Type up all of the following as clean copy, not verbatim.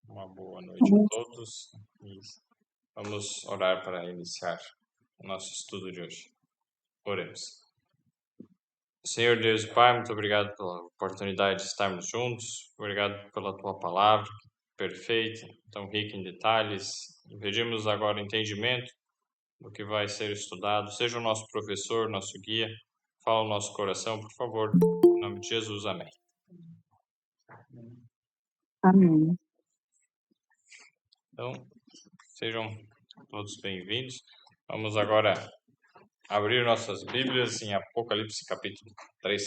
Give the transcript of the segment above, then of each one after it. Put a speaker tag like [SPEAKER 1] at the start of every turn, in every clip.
[SPEAKER 1] Uma boa noite a todos. E vamos orar para iniciar o nosso estudo de hoje. Oremos. Senhor Deus e Pai, muito obrigado pela oportunidade de estarmos juntos. Obrigado pela tua palavra, perfeita, tão rica em detalhes. Pedimos agora entendimento do que vai ser estudado. Seja o nosso professor, nosso guia. Fala o nosso coração, por favor. Em nome de Jesus, amém.
[SPEAKER 2] Amém.
[SPEAKER 1] Então, sejam todos bem-vindos. Vamos agora abrir nossas Bíblias em Apocalipse capítulo 3.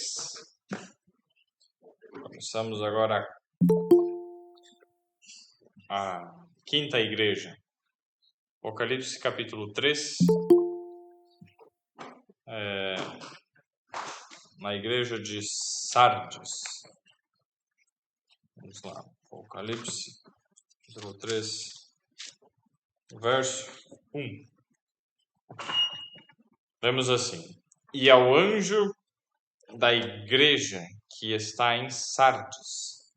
[SPEAKER 1] Começamos agora a quinta igreja. Apocalipse capítulo 3. Na igreja de Sardes. Vamos lá. Apocalipse capítulo 3, verso 1. Lemos assim: E ao anjo da igreja que está em Sardes,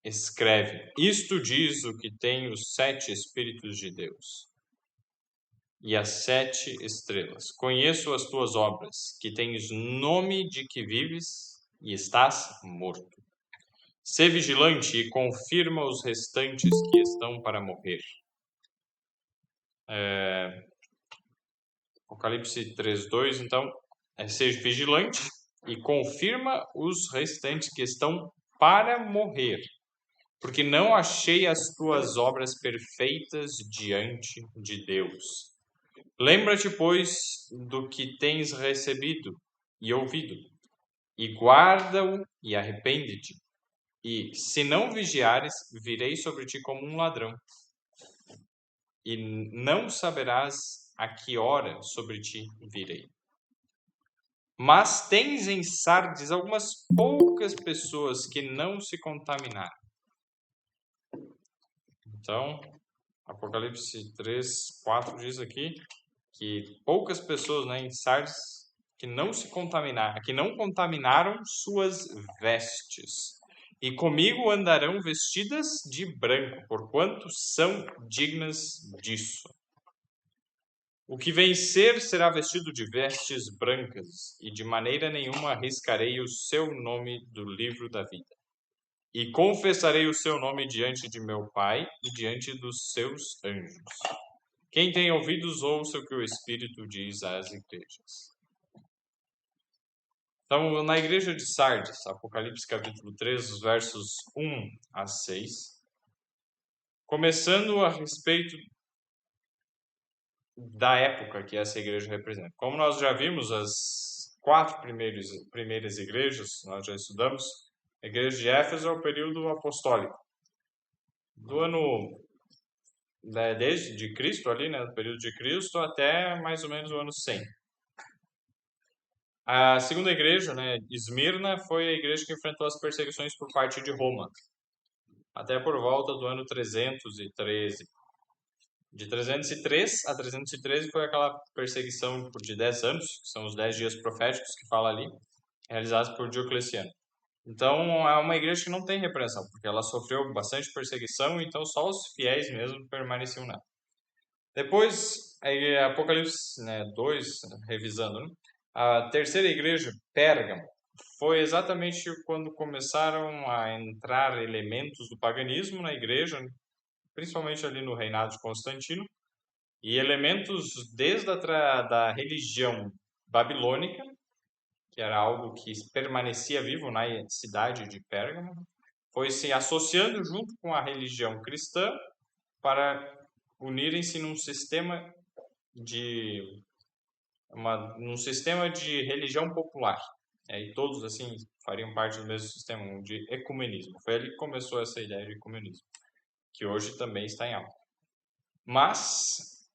[SPEAKER 1] escreve: Isto diz o que tem os 7 Espíritos de Deus e as 7 estrelas. Conheço as tuas obras, que tens nome de que vives e estás morto. Sê vigilante e confirma os restantes que estão para morrer. Apocalipse 3:2, então, seja vigilante e confirma os restantes que estão para morrer, porque não achei as tuas obras perfeitas diante de Deus. Lembra-te, pois, do que tens recebido e ouvido, e guarda-o e arrepende-te. E, se não vigiares, virei sobre ti como um ladrão, e não saberás a que hora sobre ti virei. Mas tens em Sardes algumas poucas pessoas que não se contaminaram. Então, Apocalipse 3:4 diz aqui que poucas pessoas, né, em Sardes que não se contaminaram, que não contaminaram suas vestes. E comigo andarão vestidas de branco, porquanto são dignas disso. O que vencer será vestido de vestes brancas, e de maneira nenhuma arriscarei o seu nome do livro da vida. E confessarei o seu nome diante de meu Pai e diante dos seus anjos. Quem tem ouvidos, ouça o que o Espírito diz às igrejas. Então, na igreja de Sardes, Apocalipse capítulo 3, os versos 1 a 6, começando a respeito da época que essa igreja representa. Como nós já vimos, as 4 primeiras igrejas, nós já estudamos, a igreja de Éfeso é o período apostólico. Do ano, desde Cristo ali, né, do período de Cristo, até mais ou menos o ano 100. A segunda igreja, né, Esmirna, foi a igreja que enfrentou as perseguições por parte de Roma, até por volta do ano 313. De 303 a 313 foi aquela perseguição de 10 anos, que são os 10 dias proféticos que fala ali, realizados por Diocleciano. Então, é uma igreja que não tem repreensão, porque ela sofreu bastante perseguição, então só os fiéis mesmo permaneciam nela. Depois, Apocalipse 2, revisando, né? A terceira igreja, Pérgamo, foi exatamente quando começaram a entrar elementos do paganismo na igreja, principalmente ali no reinado de Constantino, e elementos desde da religião babilônica, que era algo que permanecia vivo na cidade de Pérgamo, foi se associando junto com a religião cristã para unirem-se num sistema de religião popular. E todos assim fariam parte do mesmo sistema de ecumenismo. Foi ali que começou essa ideia de ecumenismo, que hoje também está em alta. Mas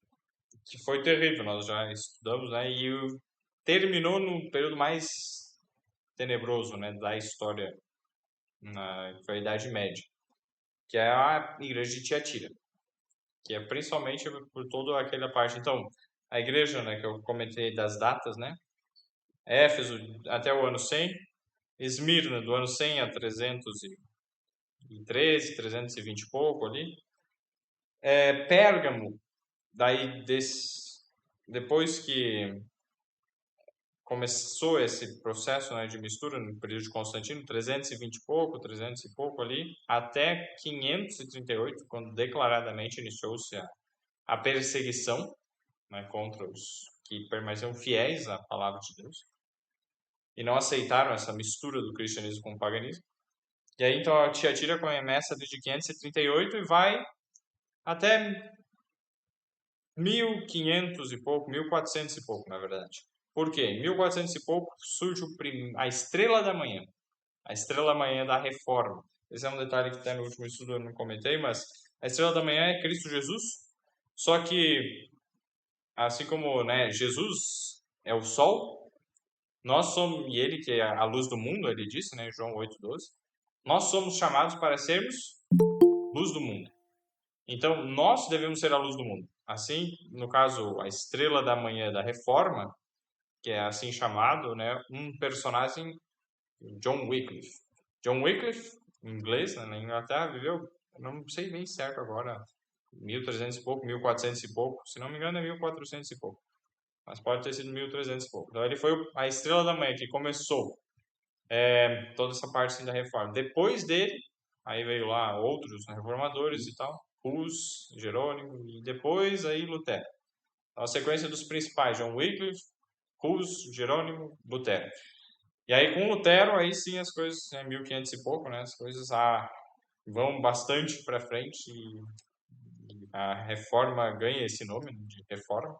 [SPEAKER 1] que foi terrível, nós já estudamos, né? E terminou no período mais tenebroso, né, da história, foi a Idade Média, que é a igreja de Tiatira, que é principalmente por toda aquela parte. Então, a igreja, né, que eu comentei das datas, né, Éfeso até o ano 100, Esmirna do ano 100 a 313, 320 e pouco ali. Pérgamo, daí depois que começou esse processo, né, de mistura no período de Constantino, 320 e pouco, 300 e pouco ali, até 538, quando declaradamente iniciou-se a perseguição, né, contra os que permaneceram fiéis à palavra de Deus e não aceitaram essa mistura do cristianismo com o paganismo. E aí então a Tiatira começa desde 538 e vai até 1500 e pouco, 1400 e pouco, na verdade. Por quê? Em 1400 e pouco surge a Estrela da Manhã, a Estrela da Manhã da Reforma. Esse é um detalhe que até no último estudo eu não comentei, mas a Estrela da Manhã é Cristo Jesus, só que, assim como, né, Jesus é o Sol, nós somos, e ele que é a luz do mundo, ele disse, né, João 8,12, nós somos chamados para sermos luz do mundo. Então, nós devemos ser a luz do mundo. Assim, no caso, a Estrela da Manhã da Reforma, que é assim chamado, né, um personagem, John Wycliffe. John Wycliffe, em inglês, né, na Inglaterra, viveu, não sei bem certo agora, 1300 e pouco, 1400 e pouco, se não me engano é 1400 e pouco, mas pode ter sido 1300 e pouco. Então ele foi a Estrela da Manhã que começou toda essa parte assim, da reforma. Depois dele, aí veio lá outros, né, reformadores e tal, Hus, Jerônimo e depois aí Lutero. Então, a sequência dos principais, John Wycliffe, Hus, Jerônimo, Lutero. E aí com Lutero, aí sim as coisas, 1500 e pouco, né, as coisas vão bastante para frente e a reforma ganha esse nome, né, de reforma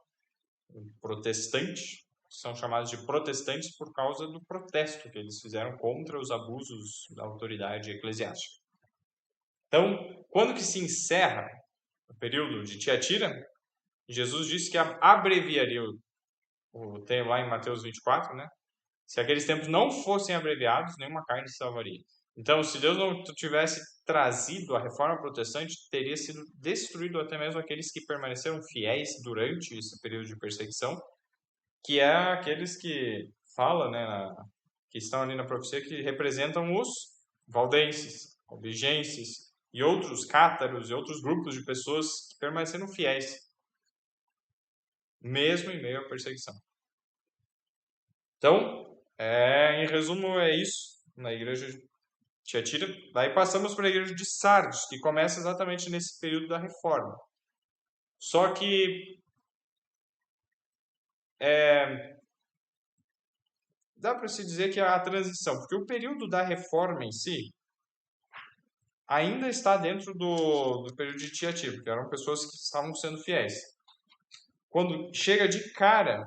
[SPEAKER 1] protestante. São chamados de protestantes por causa do protesto que eles fizeram contra os abusos da autoridade eclesiástica. Então, quando que se encerra o período de Tiatira, Jesus disse que abreviaria tem lá em Mateus 24, né? Se aqueles tempos não fossem abreviados, nenhuma carne se salvaria. Então, se Deus não tivesse trazido a reforma protestante, teria sido destruído até mesmo aqueles que permaneceram fiéis durante esse período de perseguição, que é aqueles que fala, né, que estão ali na profecia, que representam os valdenses, albigenses e outros cátaros e outros grupos de pessoas que permaneceram fiéis, mesmo em meio à perseguição. Então, em resumo, é isso na igreja de Tiatira. Daí passamos para a igreja de Sardes, que começa exatamente nesse período da reforma. Só que dá para se dizer que é a transição, porque o período da reforma em si ainda está dentro do período de Tiatira, porque eram pessoas que estavam sendo fiéis. Quando chega de cara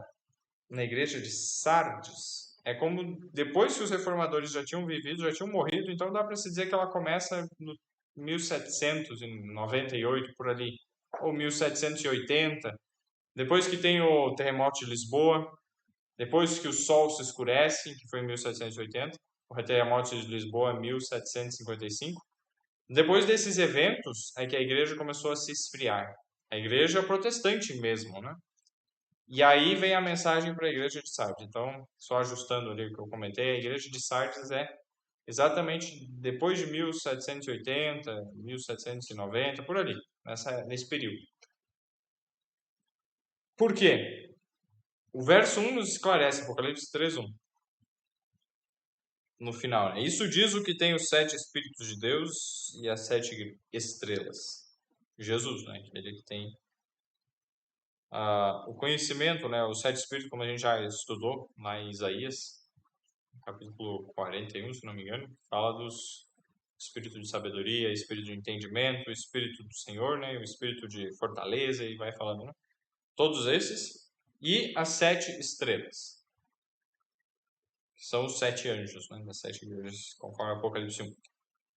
[SPEAKER 1] na igreja de Sardes, é como depois que os reformadores já tinham vivido, já tinham morrido, então dá para se dizer que ela começa no 1798 por ali, ou 1780, depois que tem o terremoto de Lisboa, depois que o sol se escurece, que foi em 1780, o terremoto de Lisboa 1755. Depois desses eventos é que a igreja começou a se esfriar. A igreja protestante mesmo, né? E aí vem a mensagem para a igreja de Sardes. Então, só ajustando ali o que eu comentei, a igreja de Sardes é exatamente depois de 1780, 1790, por ali, nesse período. Por quê? O verso 1 nos esclarece, Apocalipse 3:1, no final, né? Isso diz o que tem os 7 Espíritos de Deus e as 7 estrelas. Jesus, né? Aquele que tem o conhecimento, né? Os 7 Espíritos, como a gente já estudou lá em Isaías, capítulo 41, se não me engano, fala dos espírito de sabedoria, espírito de entendimento, espírito do Senhor, né? O espírito de fortaleza, e vai falando, né? Todos esses. E as 7 estrelas, que são os 7 anjos, né? Das 7 igrejas, conforme Apocalipse 1.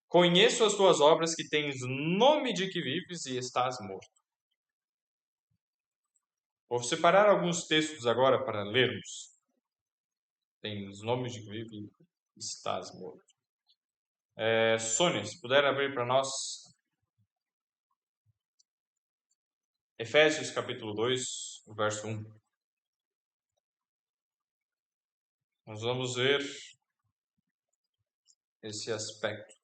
[SPEAKER 1] Conheço as tuas obras, que tens nome de que vives e estás morto. Vou separar alguns textos agora para lermos. Tens nome de que vives e estás morto. Sônia, se puder abrir para nós Efésios capítulo 2, verso 1. Nós vamos ver esse aspecto.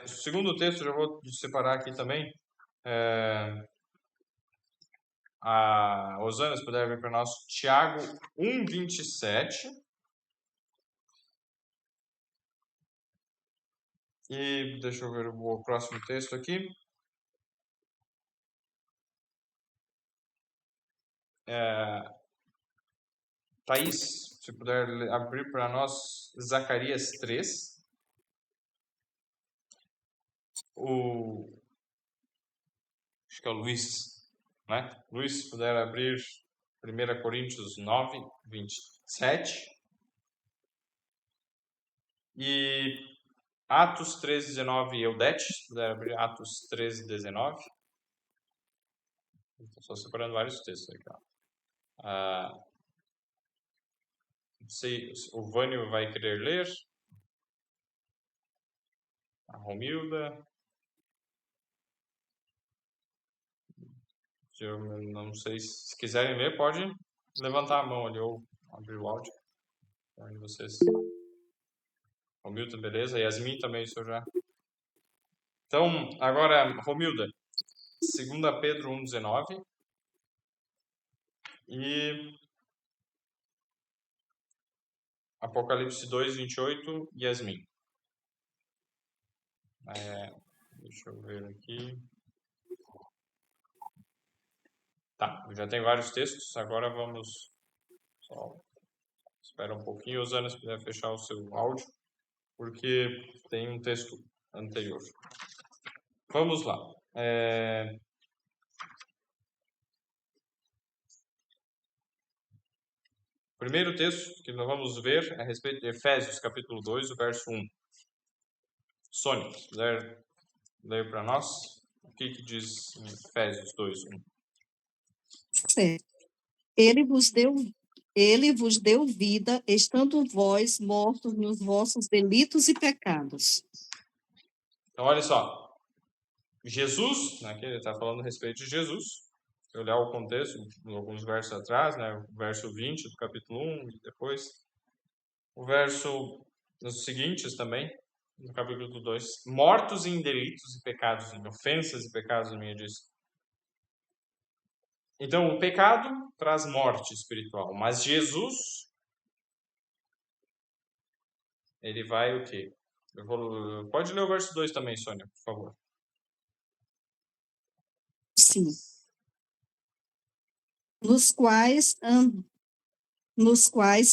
[SPEAKER 1] O segundo texto, já vou separar aqui também. A Osana, se puder ver para nós, Tiago 1:27. E deixa eu ver o próximo texto aqui. Thaís, se puder abrir para nós Zacarias 3. Acho que é o Luiz, né? Luiz, se puder abrir 1 Coríntios 9:27. E Atos 13:19, Eudete, se puder abrir Atos 13:19. Estou só separando vários textos aqui, ó. Não sei, o Vânio vai querer ler. A Romilda. Eu não sei, se quiserem ler, pode levantar a mão ali ou abrir o áudio. Onde vocês. Romilda, beleza? Yasmin também, isso já. Então, agora, Romilda, 2 Pedro 1:19 e Apocalipse 2:28, Yasmin. Deixa eu ver aqui. Tá, já tem vários textos, agora vamos. Só espera um pouquinho, Osana, se puder fechar o seu áudio, porque tem um texto anterior. Vamos lá. Primeiro texto que nós vamos ver é a respeito de Efésios, capítulo 2, o verso 1. Sônia, se puder ler para nós, o que diz em Efésios 2:1?
[SPEAKER 2] Certo. Ele vos deu vida, estando vós mortos nos vossos delitos e pecados.
[SPEAKER 1] Então, olha só. Jesus, aqui ele está falando a respeito de Jesus. Se olhar o contexto, alguns versos atrás, né, o verso 20 do capítulo 1, e depois o verso nos seguintes também, no capítulo 2, mortos em delitos e pecados, em ofensas e pecados, minha diz. Então, o pecado traz morte espiritual, mas Jesus, ele vai o quê? Pode ler o verso 2 também, Sônia, por favor.
[SPEAKER 2] Sim. Nos quais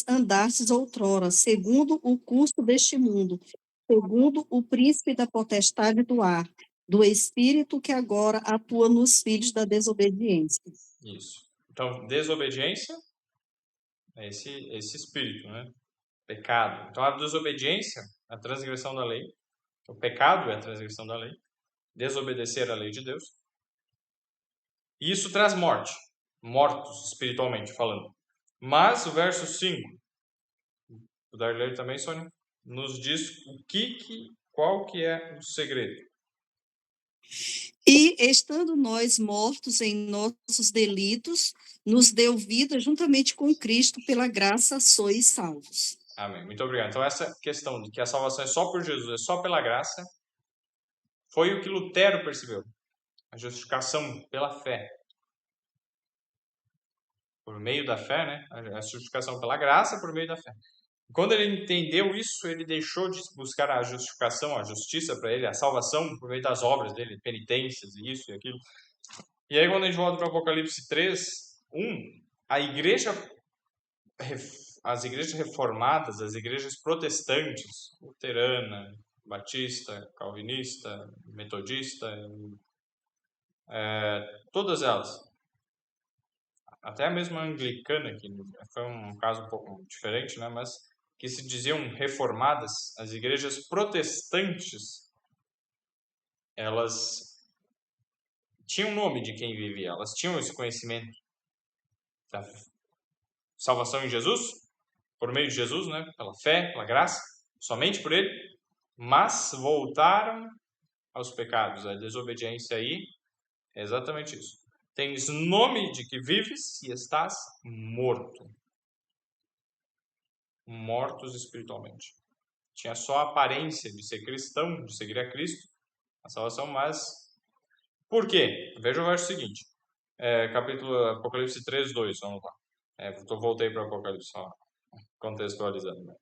[SPEAKER 2] andastes outrora, segundo o curso deste mundo, segundo o príncipe da potestade do ar, do espírito que agora atua nos filhos da desobediência.
[SPEAKER 1] Isso. Então, desobediência é esse espírito, né? Pecado. Então, a desobediência, a transgressão da lei. O pecado é a transgressão da lei. Desobedecer a lei de Deus. E isso traz morte. Mortos, espiritualmente falando. Mas o verso 5, puder ler também, Sônia, nos diz qual que é o segredo.
[SPEAKER 2] E, estando nós mortos em nossos delitos, nos deu vida juntamente com Cristo, pela graça sois salvos.
[SPEAKER 1] Amém. Muito obrigado. Então, essa questão de que a salvação é só por Jesus, é só pela graça, foi o que Lutero percebeu. A justificação pela fé. Por meio da fé, né? A justificação pela graça por meio da fé. Quando ele entendeu isso, ele deixou de buscar a justificação, a justiça para ele, a salvação por meio das obras dele, penitências, isso e aquilo. E aí, quando a gente volta para Apocalipse 3:1, as igrejas reformadas, as igrejas protestantes, luterana, batista, calvinista, metodista, todas elas, até a mesma anglicana, que foi um caso um pouco diferente, né, mas que se diziam reformadas, as igrejas protestantes, elas tinham o nome de quem vivia, elas tinham esse conhecimento da salvação em Jesus, por meio de Jesus, né, pela fé, pela graça, somente por ele, mas voltaram aos pecados, a desobediência aí é exatamente isso. Tens nome de que vives e estás morto. mortos espiritualmente. Tinha só a aparência de ser cristão, de seguir a Cristo, a salvação, mas por quê? Veja o verso seguinte, capítulo Apocalipse 3, 2, vamos lá. Voltei para o Apocalipse, só contextualizando. Né?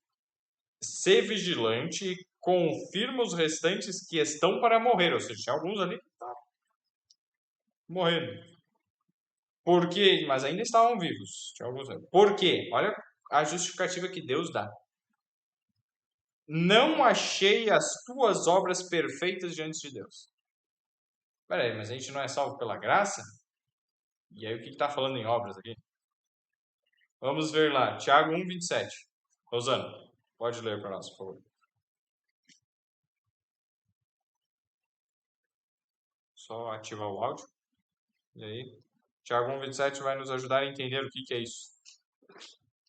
[SPEAKER 1] Ser vigilante e confirma os restantes que estão para morrer, ou seja, tinha alguns ali que estavam morrendo. Por quê? Mas ainda estavam vivos. Tinha alguns ali. Por quê? Olha a justificativa que Deus dá. Não achei as tuas obras perfeitas diante de Deus. Peraí, mas a gente não é salvo pela graça? E aí o que está falando em obras aqui? Vamos ver lá, Tiago 1, 27. Rosana, pode ler para nós, por favor. Só ativar o áudio. E aí, Tiago 1, 27 vai nos ajudar a entender o que é isso.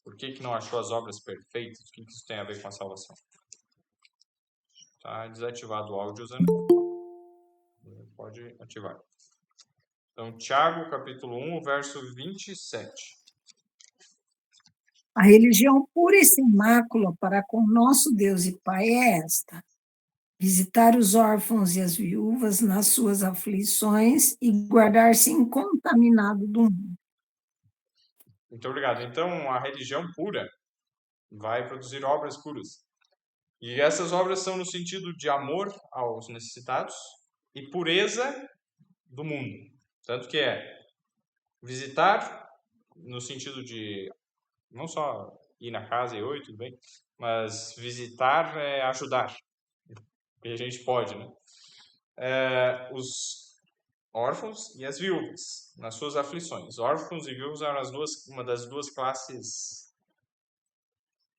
[SPEAKER 1] Por que não achou as obras perfeitas? O que isso tem a ver com a salvação? Está desativado o áudio, Rosana. Pode ativar. Então, Tiago, capítulo 1, verso 27.
[SPEAKER 3] A religião pura e sem mácula para com nosso Deus e Pai é esta: visitar os órfãos e as viúvas nas suas aflições e guardar-se incontaminado do mundo.
[SPEAKER 1] Muito obrigado. Então, a religião pura vai produzir obras puras. E essas obras são no sentido de amor aos necessitados e pureza do mundo. Tanto que é visitar no sentido de não só ir na casa e oi, tudo bem, mas visitar é ajudar. E a gente pode, né? Os órfãos e as viúvas nas suas aflições. Órfãos e viúvas eram uma das duas classes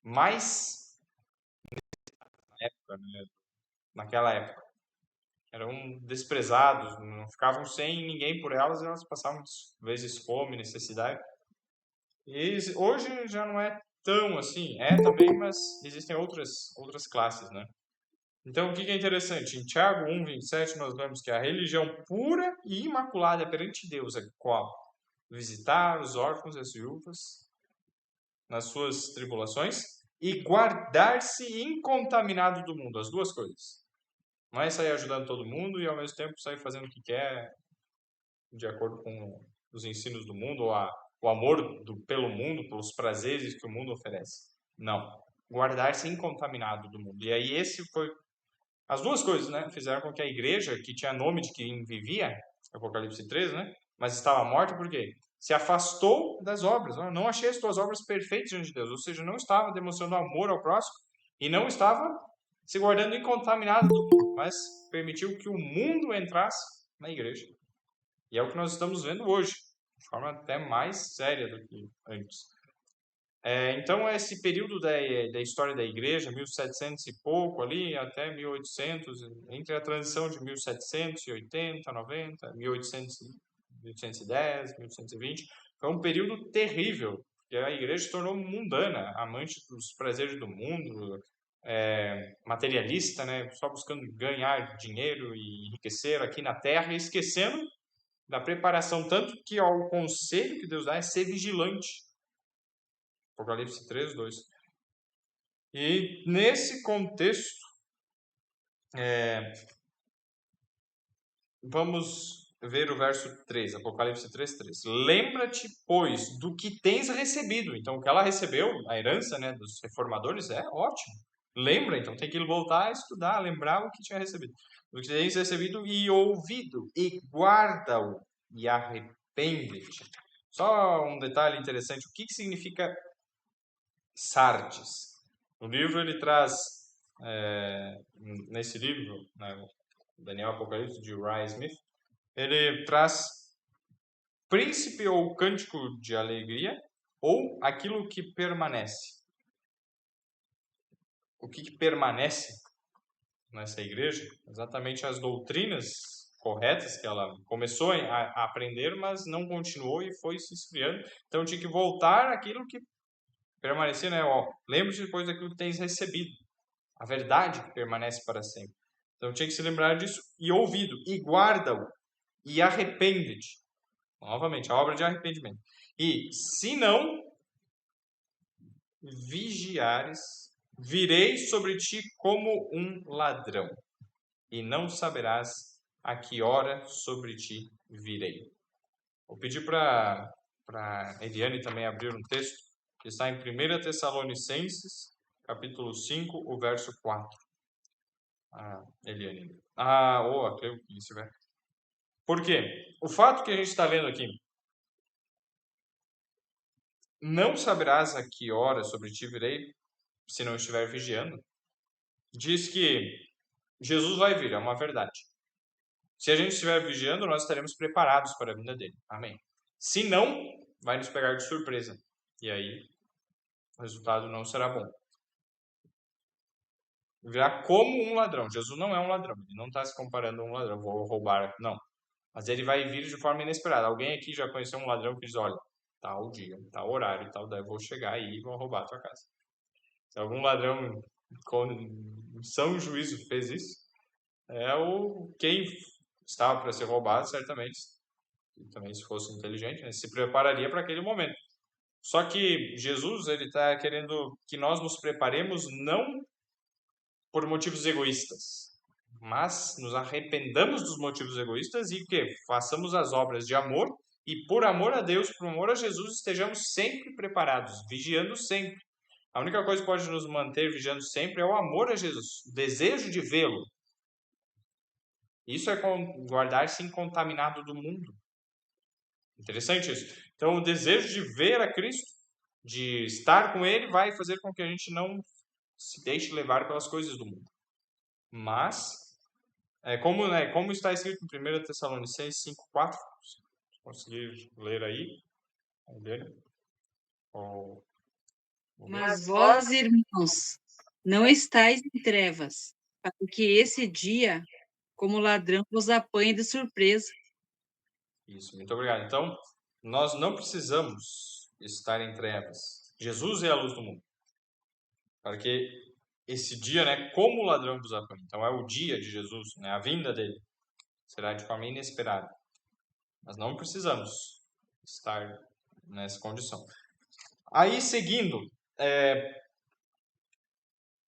[SPEAKER 1] mais época, né? Naquela época. Eram desprezados, não ficavam sem ninguém por elas, elas passavam vezes fome, necessidade. E hoje já não é tão assim, também, mas existem outras classes, né? Então, o que é interessante? Em Tiago 1, 27, nós vemos que a religião pura e imaculada perante Deus é qual? Visitar os órfãos e as viúvas nas suas tribulações e guardar-se incontaminado do mundo, as duas coisas. Não é sair ajudando todo mundo e ao mesmo tempo sair fazendo o que quer de acordo com os ensinos do mundo ou o amor pelo mundo, pelos prazeres que o mundo oferece. Não. Guardar-se incontaminado do mundo. E aí esse foi... As duas coisas, né? Fizeram com que a igreja, que tinha nome de quem vivia, Apocalipse 3, né? Mas estava morta por quê? Se afastou das obras. Não achei as tuas obras perfeitas diante de Deus. Ou seja, não estava demonstrando amor ao próximo e não estava se guardando incontaminado do mundo, mas permitiu que o mundo entrasse na igreja. E é o que nós estamos vendo hoje, de forma até mais séria do que antes. Então, esse período da história da igreja, 1700 e pouco ali, até 1800, entre a transição de 1780, 90, 1800, 1810, 1820, foi um período terrível, porque a igreja se tornou mundana, amante dos prazeres do mundo, materialista, né? Só buscando ganhar dinheiro e enriquecer aqui na terra, e esquecendo da preparação, tanto que o conselho que Deus dá é ser vigilante. Apocalipse 3, 2. E nesse contexto, vamos ver o verso 3, Apocalipse 3, 3. Lembra-te, pois, do que tens recebido. Então, o que ela recebeu, a herança, né, dos reformadores, é ótimo. Lembra, então tem que voltar a estudar, lembrar o que tinha recebido. O que tens recebido e ouvido, e guarda-o, e arrepende-te. Só um detalhe interessante, o que significa Sardes? No livro ele traz, nesse livro, né, Daniel Apocalipse, de Uriah Smith, ele traz príncipe ou cântico de alegria ou aquilo que permanece. O que permanece nessa igreja? Exatamente as doutrinas corretas que ela começou a aprender, mas não continuou e foi se esfriando. Então tinha que voltar àquilo que permanecia, né? Lembre-te depois daquilo que tens recebido. A verdade que permanece para sempre. Então tinha que se lembrar disso e ouvido, e guarda-o, e arrepende-te. Novamente, a obra de arrependimento. E se não, vigiares, virei sobre ti como um ladrão, e não saberás a que hora sobre ti virei. Vou pedir para Eliane também abrir um texto que está em 1 Tessalonicenses, capítulo 5, o verso 4. Eliane. A Cleo, que estiver. Por quê? O fato que a gente está lendo aqui, não saberás a que hora sobre ti virei, se não estiver vigiando, diz que Jesus vai vir, é uma verdade. Se a gente estiver vigiando, nós estaremos preparados para a vinda dele. Amém. Se não, vai nos pegar de surpresa. E aí, o resultado não será bom. Virá como um ladrão. Jesus não é um ladrão. Ele não está se comparando a um ladrão. Vou roubar. Não. Mas ele vai vir de forma inesperada. Alguém aqui já conheceu um ladrão que diz, olha, tal dia, tal horário, tal daí eu vou chegar aí e vou roubar a tua casa. Se algum ladrão com são juízo fez isso, quem estava para ser roubado, certamente, também se fosse inteligente, né, se prepararia para aquele momento. Só que Jesus, ele está querendo que nós nos preparemos não por motivos egoístas, mas nos arrependamos dos motivos egoístas e que façamos as obras de amor e por amor a Deus, por amor a Jesus, estejamos sempre preparados, vigiando sempre. A única coisa que pode nos manter vigiando sempre é o amor a Jesus, o desejo de vê-lo. Isso é guardar-se incontaminado do mundo. Interessante isso. Então, o desejo de ver a Cristo, de estar com Ele, vai fazer com que a gente não se deixe levar pelas coisas do mundo. Mas, como está escrito em 1 Tessalonicenses 5,4, se conseguir ler aí, vamos ver.
[SPEAKER 4] Mas vós, irmãos, não estáis em trevas, para que esse dia, como ladrão, vos apanhe de surpresa.
[SPEAKER 1] Isso, muito obrigado. Então, nós não precisamos estar em trevas. Jesus é a luz do mundo. Para que esse dia, como o ladrão vos apanhe. Então, é o dia de Jesus, a vinda dele. Será de forma inesperada. Mas não precisamos estar nessa condição. Aí, seguindo,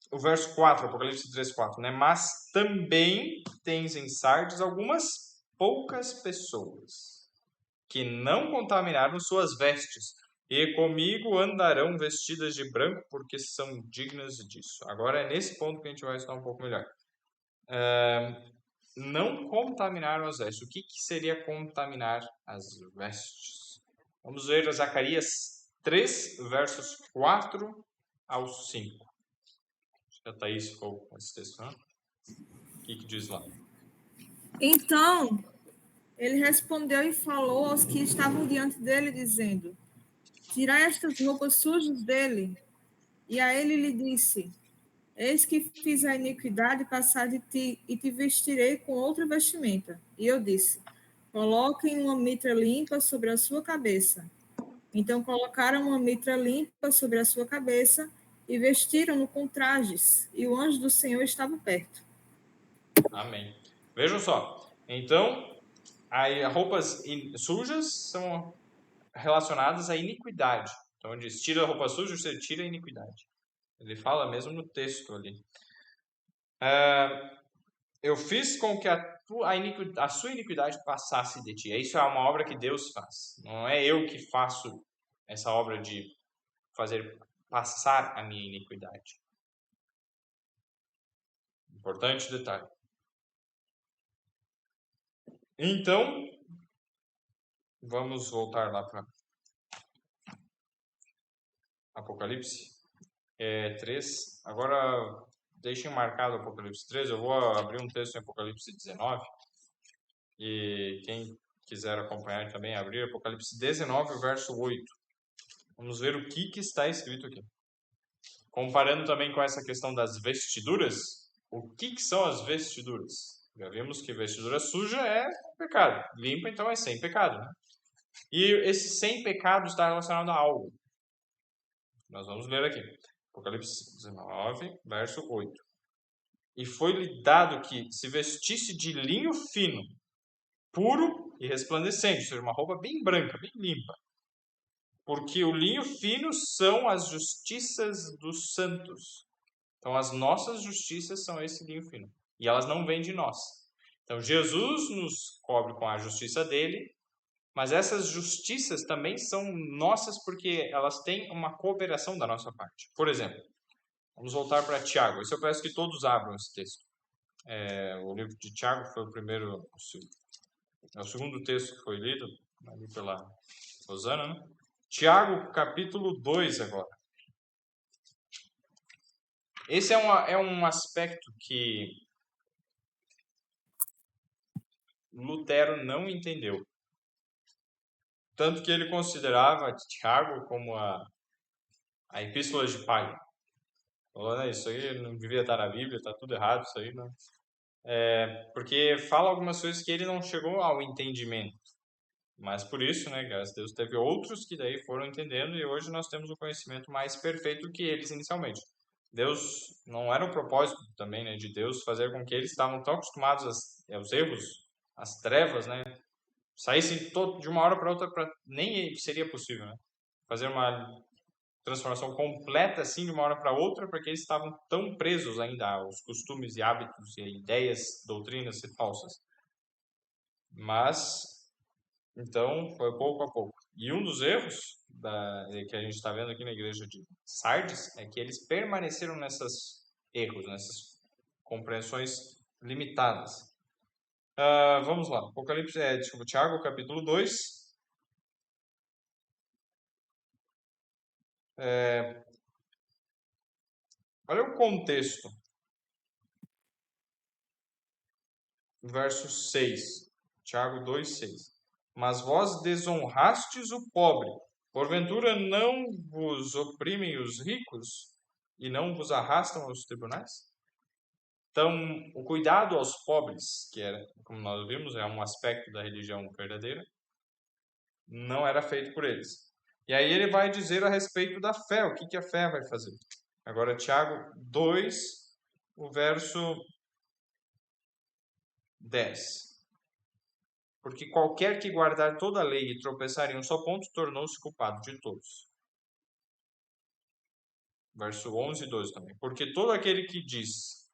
[SPEAKER 1] o verso 4, Apocalipse 3:4, Mas também tens em Sardes algumas poucas pessoas que não contaminaram suas vestes, e comigo andarão vestidas de branco, porque são dignas disso. Agora é nesse ponto que a gente vai estudar um pouco melhor. Não contaminaram as vestes. O que seria contaminar as vestes? Vamos ver Zacarias 3, versos 4 ao 5. Acho que a Thaís ficou com esse texto, né? O que diz lá?
[SPEAKER 5] Então, ele respondeu e falou aos que estavam diante dele, dizendo, tirai estas roupas sujas dele. E a ele lhe disse, eis que fiz a iniquidade passar de ti, e te vestirei com outra vestimenta. E eu disse, coloquem uma mitra limpa sobre a sua cabeça. Então colocaram uma mitra limpa sobre a sua cabeça e vestiram-no com trajes, e o anjo do Senhor estava perto.
[SPEAKER 1] Amém. Vejam só. Então, aí, roupas sujas são relacionadas à iniquidade. Então, diz, tira a roupa suja, você tira a iniquidade. Ele fala mesmo no texto ali. Eu fiz com que a sua iniquidade passasse de ti. Isso é uma obra que Deus faz. Não é eu que faço essa obra de fazer passar a minha iniquidade. Importante detalhe. Então, vamos voltar lá para Apocalipse 3. Agora, deixem marcado Apocalipse 3. Eu vou abrir um texto em Apocalipse 19. E quem quiser acompanhar também, abrir Apocalipse 19, verso 8. Vamos ver o que está escrito aqui. Comparando também com essa questão das vestiduras, o que são as vestiduras? Já vimos que vestidura suja é pecado. Limpa, então, é sem pecado, né? E esse sem pecado está relacionado a algo. Nós vamos ler aqui. Apocalipse 19, verso 8. E foi-lhe dado que se vestisse de linho fino, puro e resplandecente, ou seja, uma roupa bem branca, bem limpa. porque o linho fino são as justiças dos santos. Então, as nossas justiças são esse linho fino. E elas não vêm de nós. Então, Jesus nos cobre com a justiça dele, mas essas justiças também são nossas porque elas têm uma cooperação da nossa parte. Por exemplo, vamos voltar para Tiago. Isso eu peço que todos abram esse texto. O livro de Tiago foi o primeiro, é o segundo texto que foi lido ali pela Rosana, né? Tiago, capítulo 2 agora. Esse é um aspecto que Lutero não entendeu. Tanto que ele considerava Tiago como a epístola de Paulo. Falou, isso aí não devia estar na Bíblia, está tudo errado isso aí, não. Porque fala algumas coisas que ele não chegou ao entendimento. Mas por isso, né, graças a Deus, teve outros que daí foram entendendo e hoje nós temos o conhecimento mais perfeito que eles inicialmente. Deus, não era o propósito também, né, de Deus fazer com que eles estavam tão acostumados aos erros, às trevas, né, saíssem de uma hora para outra, nem seria possível, né, fazer uma transformação completa assim de uma hora para outra, porque eles estavam tão presos ainda aos costumes e hábitos e ideias, doutrinas falsas. Mas então, foi pouco a pouco. E um dos erros que a gente está vendo aqui na igreja de Sardes é que eles permaneceram nesses erros, nessas compreensões limitadas. Vamos lá. Tiago, capítulo 2. Olha o contexto. Verso 6. Tiago 2, 6. Mas vós desonrastes o pobre. Porventura não vos oprimem os ricos e não vos arrastam aos tribunais? Então, o cuidado aos pobres, que era, como nós vimos, é um aspecto da religião verdadeira, não era feito por eles. E aí ele vai dizer a respeito da fé, o que a fé vai fazer. Agora, Tiago 2, o verso 10. Porque qualquer que guardar toda a lei e tropeçar em um só ponto, tornou-se culpado de todos. Verso 11 e 12 também. Porque todo aquele que diz...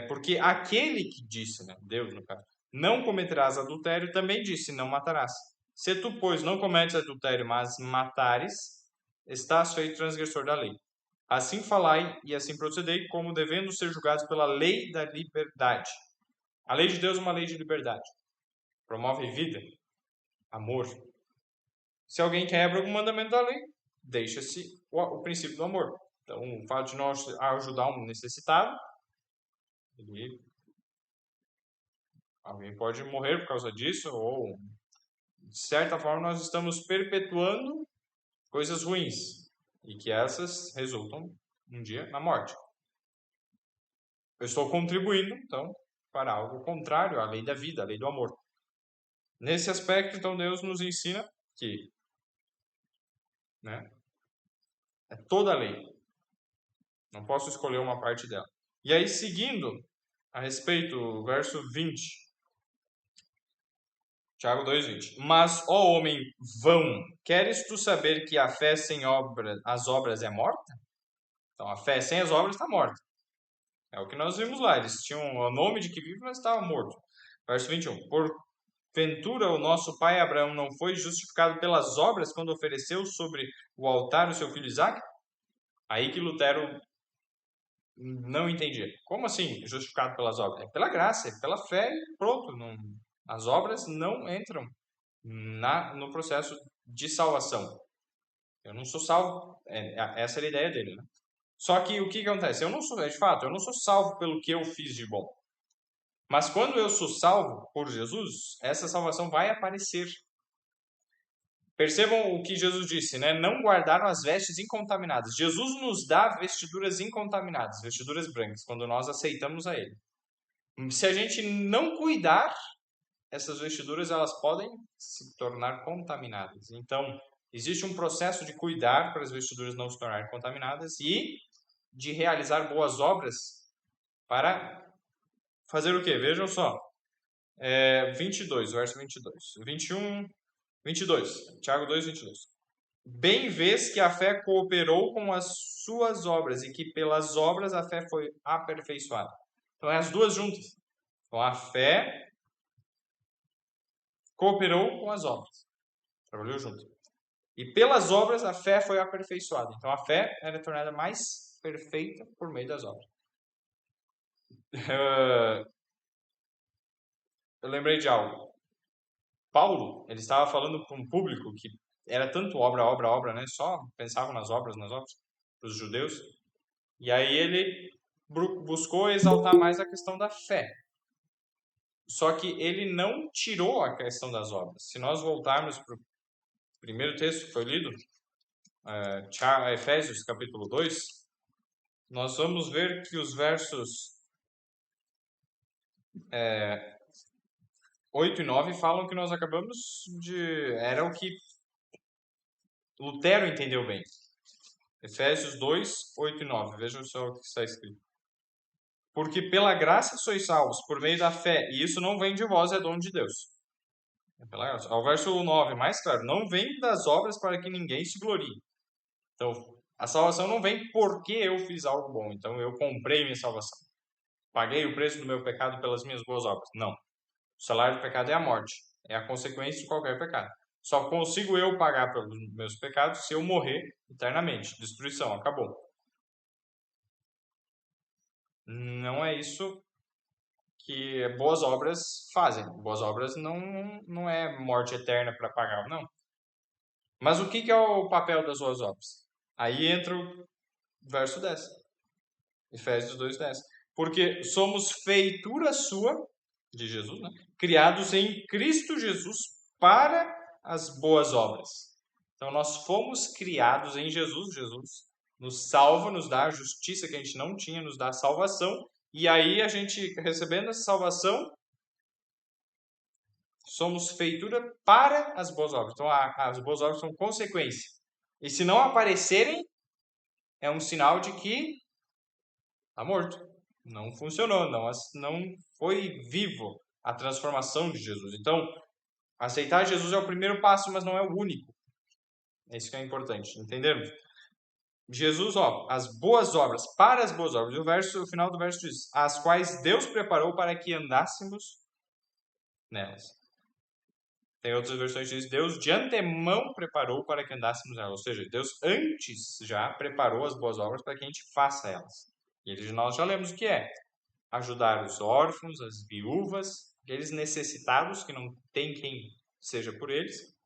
[SPEAKER 1] porque aquele que disse, né, Deus no caso, não cometerás adultério, também disse, não matarás. Se tu, pois, não cometes adultério, mas matares, estás feito transgressor da lei. Assim falai e assim procedei, como devendo ser julgados pela lei da liberdade. A lei de Deus é uma lei de liberdade. Promove vida, amor. Se alguém quebra algum mandamento da lei, deixa-se o princípio do amor. Então, o fato de nós ajudar um necessitado, alguém pode morrer por causa disso, ou, de certa forma, nós estamos perpetuando coisas ruins, e que essas resultam, um dia, na morte. Eu estou contribuindo, então, para algo contrário à lei da vida, à lei do amor. Nesse aspecto, então, Deus nos ensina que, né, é toda a lei. Não posso escolher uma parte dela. E aí, seguindo a respeito, verso 20. Tiago 2:20. Mas, ó homem vão, queres tu saber que a fé sem as obras é morta? Então, a fé sem as obras está morta. É o que nós vimos lá. Eles tinham o nome de que vive, mas estava morto. Verso 21. Porventura, o nosso pai Abraão não foi justificado pelas obras quando ofereceu sobre o altar o seu filho Isaque? Aí que Lutero não entendia. Como assim, justificado pelas obras? É pela graça, é pela fé e pronto. As obras não entram no processo de salvação. Eu não sou salvo. Essa era a ideia dele, né? Só que o que acontece? Eu não sou, de fato, eu não sou salvo pelo que eu fiz de bom. Mas quando eu sou salvo por Jesus, essa salvação vai aparecer. Percebam o que Jesus disse, né? Não guardaram as vestes incontaminadas. Jesus nos dá vestiduras incontaminadas, vestiduras brancas, quando nós aceitamos a Ele. Se a gente não cuidar, essas vestiduras elas podem se tornar contaminadas. Então, existe um processo de cuidar para as vestiduras não se tornarem contaminadas e de realizar boas obras para fazer o quê? Vejam só. 22, verso 22. 21, 22. Tiago 2, 22. Bem vês que a fé cooperou com as suas obras e que pelas obras a fé foi aperfeiçoada. Então, é as duas juntas. Então, a fé cooperou com as obras. Trabalhou junto. E pelas obras a fé foi aperfeiçoada. Então, a fé era tornada mais perfeita por meio das obras. Eu lembrei de algo. Paulo, ele estava falando para um público que era tanto obra, né? Só pensavam nas obras, para os judeus. E aí ele buscou exaltar mais a questão da fé. Só que ele não tirou a questão das obras. Se nós voltarmos para o primeiro texto que foi lido, Efésios capítulo 2, nós vamos ver que os versos 8 e 9 falam que nós acabamos de... Era o que Lutero entendeu bem. Efésios 2, 8 e 9. Vejam só o que está escrito. Porque pela graça sois salvos, por meio da fé, e isso não vem de vós, é dom de Deus. É pela graça. Ao verso 9, mais claro, não vem das obras para que ninguém se glorie. Então, a salvação não vem porque eu fiz algo bom. Então, eu comprei minha salvação. Paguei o preço do meu pecado pelas minhas boas obras. Não. O salário do pecado é a morte. É a consequência de qualquer pecado. Só consigo eu pagar pelos meus pecados se eu morrer eternamente. Destruição, acabou. Não é isso que boas obras fazem. Boas obras não é morte eterna para pagar, não. Mas o que é o papel das boas obras? Aí entra o verso 10. Efésios 2:10. Porque somos feitura sua, de Jesus, né? Criados em Cristo Jesus para as boas obras. Então, nós fomos criados em Jesus. Jesus nos salva, nos dá a justiça que a gente não tinha, nos dá a salvação. E aí, a gente, recebendo essa salvação, somos feitura para as boas obras. Então, as boas obras são consequência. E se não aparecerem, é um sinal de que está morto. Não funcionou, não foi vivo a transformação de Jesus. Então, aceitar Jesus é o primeiro passo, mas não é o único. É isso que é importante, entendermos? Jesus, as boas obras, para as boas obras. O final do verso diz, as quais Deus preparou para que andássemos nelas. Tem outras versões que diz, Deus de antemão preparou para que andássemos nelas. Ou seja, Deus antes já preparou as boas obras para que a gente faça elas. E nós já lemos o que é. Ajudar os órfãos, as viúvas, aqueles necessitados que não tem quem seja por eles.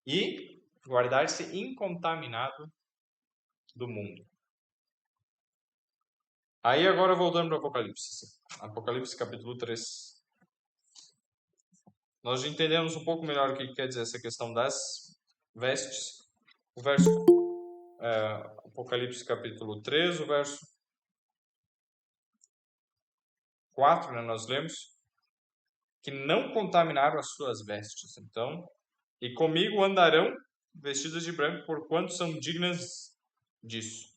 [SPEAKER 1] E guardar-se incontaminado do mundo. Aí agora voltando para o Apocalipse. Apocalipse capítulo 3. Nós já entendemos um pouco melhor o que quer dizer essa questão das vestes. O verso Apocalipse capítulo 3, o verso 4, né, nós lemos que não contaminaram as suas vestes. Então, e comigo andarão vestidas de branco, porquanto são dignas disso.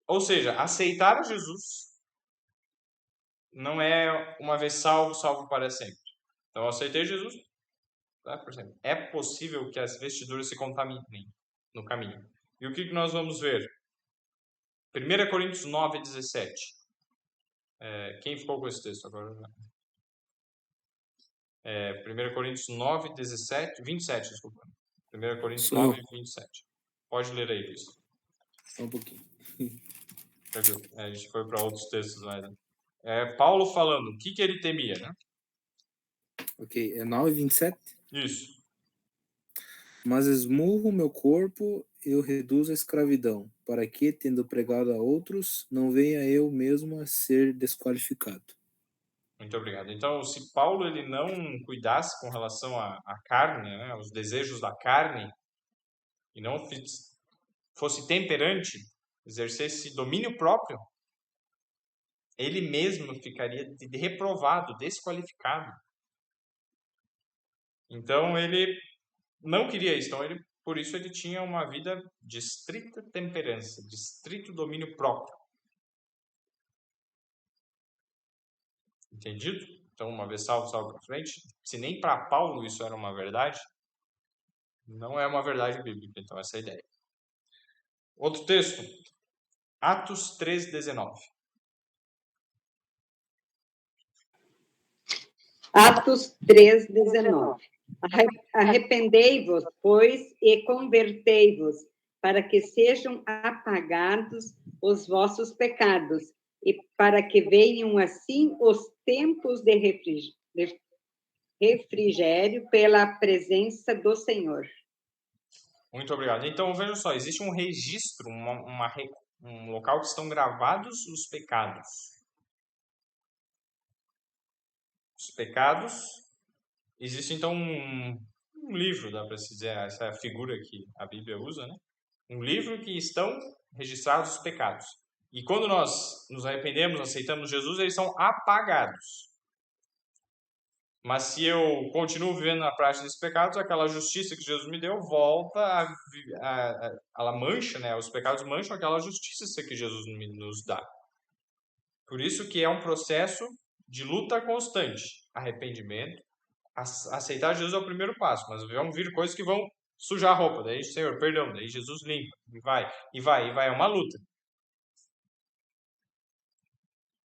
[SPEAKER 1] Ou seja, aceitar Jesus não é uma vez salvo, salvo para sempre. Então, eu aceitei Jesus, tá, por sempre. É possível que as vestiduras se contaminem no caminho. E o que nós vamos ver? 1 Coríntios 9, 17. Quem ficou com esse texto agora? 1 Coríntios 9, 17, 27, desculpa. 1 Coríntios 9, 27. Pode ler aí, Luiz.
[SPEAKER 6] Só um pouquinho.
[SPEAKER 1] A gente foi para outros textos mais. Paulo falando, o que ele temia, né?
[SPEAKER 6] Ok, é 9:27?
[SPEAKER 1] Isso.
[SPEAKER 6] Mas esmurro meu corpo, eu reduzo a escravidão, para que, tendo pregado a outros, não venha eu mesmo a ser desqualificado.
[SPEAKER 1] Muito obrigado. Então, se Paulo ele não cuidasse com relação à carne, né, aos desejos da carne, e não fosse temperante, exercesse domínio próprio, ele mesmo ficaria reprovado, desqualificado. Então, ele não queria isso. Então, por isso ele tinha uma vida de estrita temperança, de estrito domínio próprio. Entendido? Então, uma vez salvo para frente. Se nem para Paulo isso era uma verdade, Não é uma verdade bíblica, então, essa é a ideia. Outro texto, Atos 3:19.
[SPEAKER 7] Atos 3:19. Arrependei-vos, pois, e convertei-vos, para que sejam apagados os vossos pecados, e para que venham assim os tempos de refrigério pela presença do Senhor.
[SPEAKER 1] Muito obrigado. Então, vejam só, existe um registro, um local que estão gravados os pecados. Os pecados, existe então um livro, dá para se dizer, essa é a figura que a Bíblia usa, né? Um livro que estão registrados os pecados. E quando nós nos arrependemos, aceitamos Jesus, eles são apagados. Mas se eu continuo vivendo na prática desses pecados, aquela justiça que Jesus me deu volta ela mancha, né? Os pecados mancham aquela justiça que Jesus nos dá. Por isso que é um processo de luta constante. Arrependimento, aceitar Jesus é o primeiro passo, mas vão vir coisas que vão sujar a roupa. Daí, Senhor, perdão. Daí Jesus limpa. E vai. É uma luta.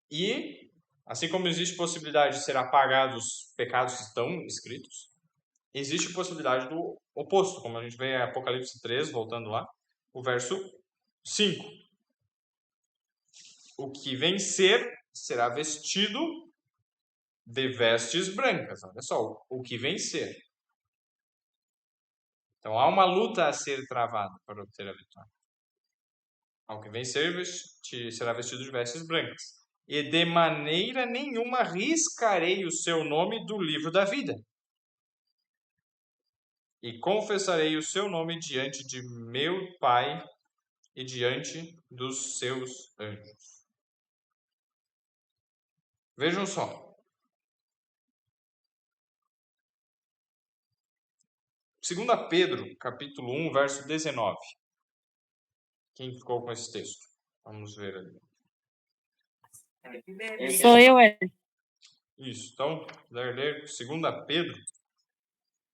[SPEAKER 1] E, assim como existe possibilidade de ser apagados os pecados que estão escritos, existe possibilidade do oposto, como a gente vê em Apocalipse 3, voltando lá, o verso 5. O que vencer será vestido de vestes brancas. Olha só, o que vencer. Então há uma luta a ser travada para obter a vitória. Ao que vencer será vestido de vestes brancas. E de maneira nenhuma riscarei o seu nome do livro da vida. E confessarei o seu nome diante de meu Pai e diante dos seus anjos. Vejam só. 2 Pedro, capítulo 1, verso 19. Quem ficou com esse texto? Vamos ver ali.
[SPEAKER 4] Sou eu,
[SPEAKER 1] Isso. Então, ler 2 Pedro,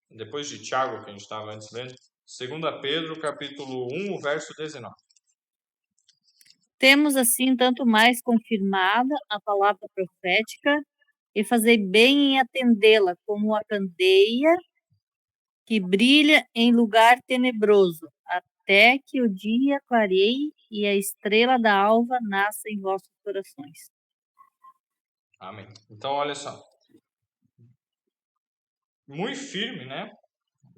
[SPEAKER 1] depois de Tiago, que a gente estava antes lendo. 2 Pedro, capítulo 1, verso 19.
[SPEAKER 4] Temos, assim, tanto mais confirmada a palavra profética e fazer bem em atendê-la, como a candeia que brilha em lugar tenebroso, até que o dia clareie e a estrela da alva nasça em vossos corações.
[SPEAKER 1] Amém. Então, olha só. Muito firme, né?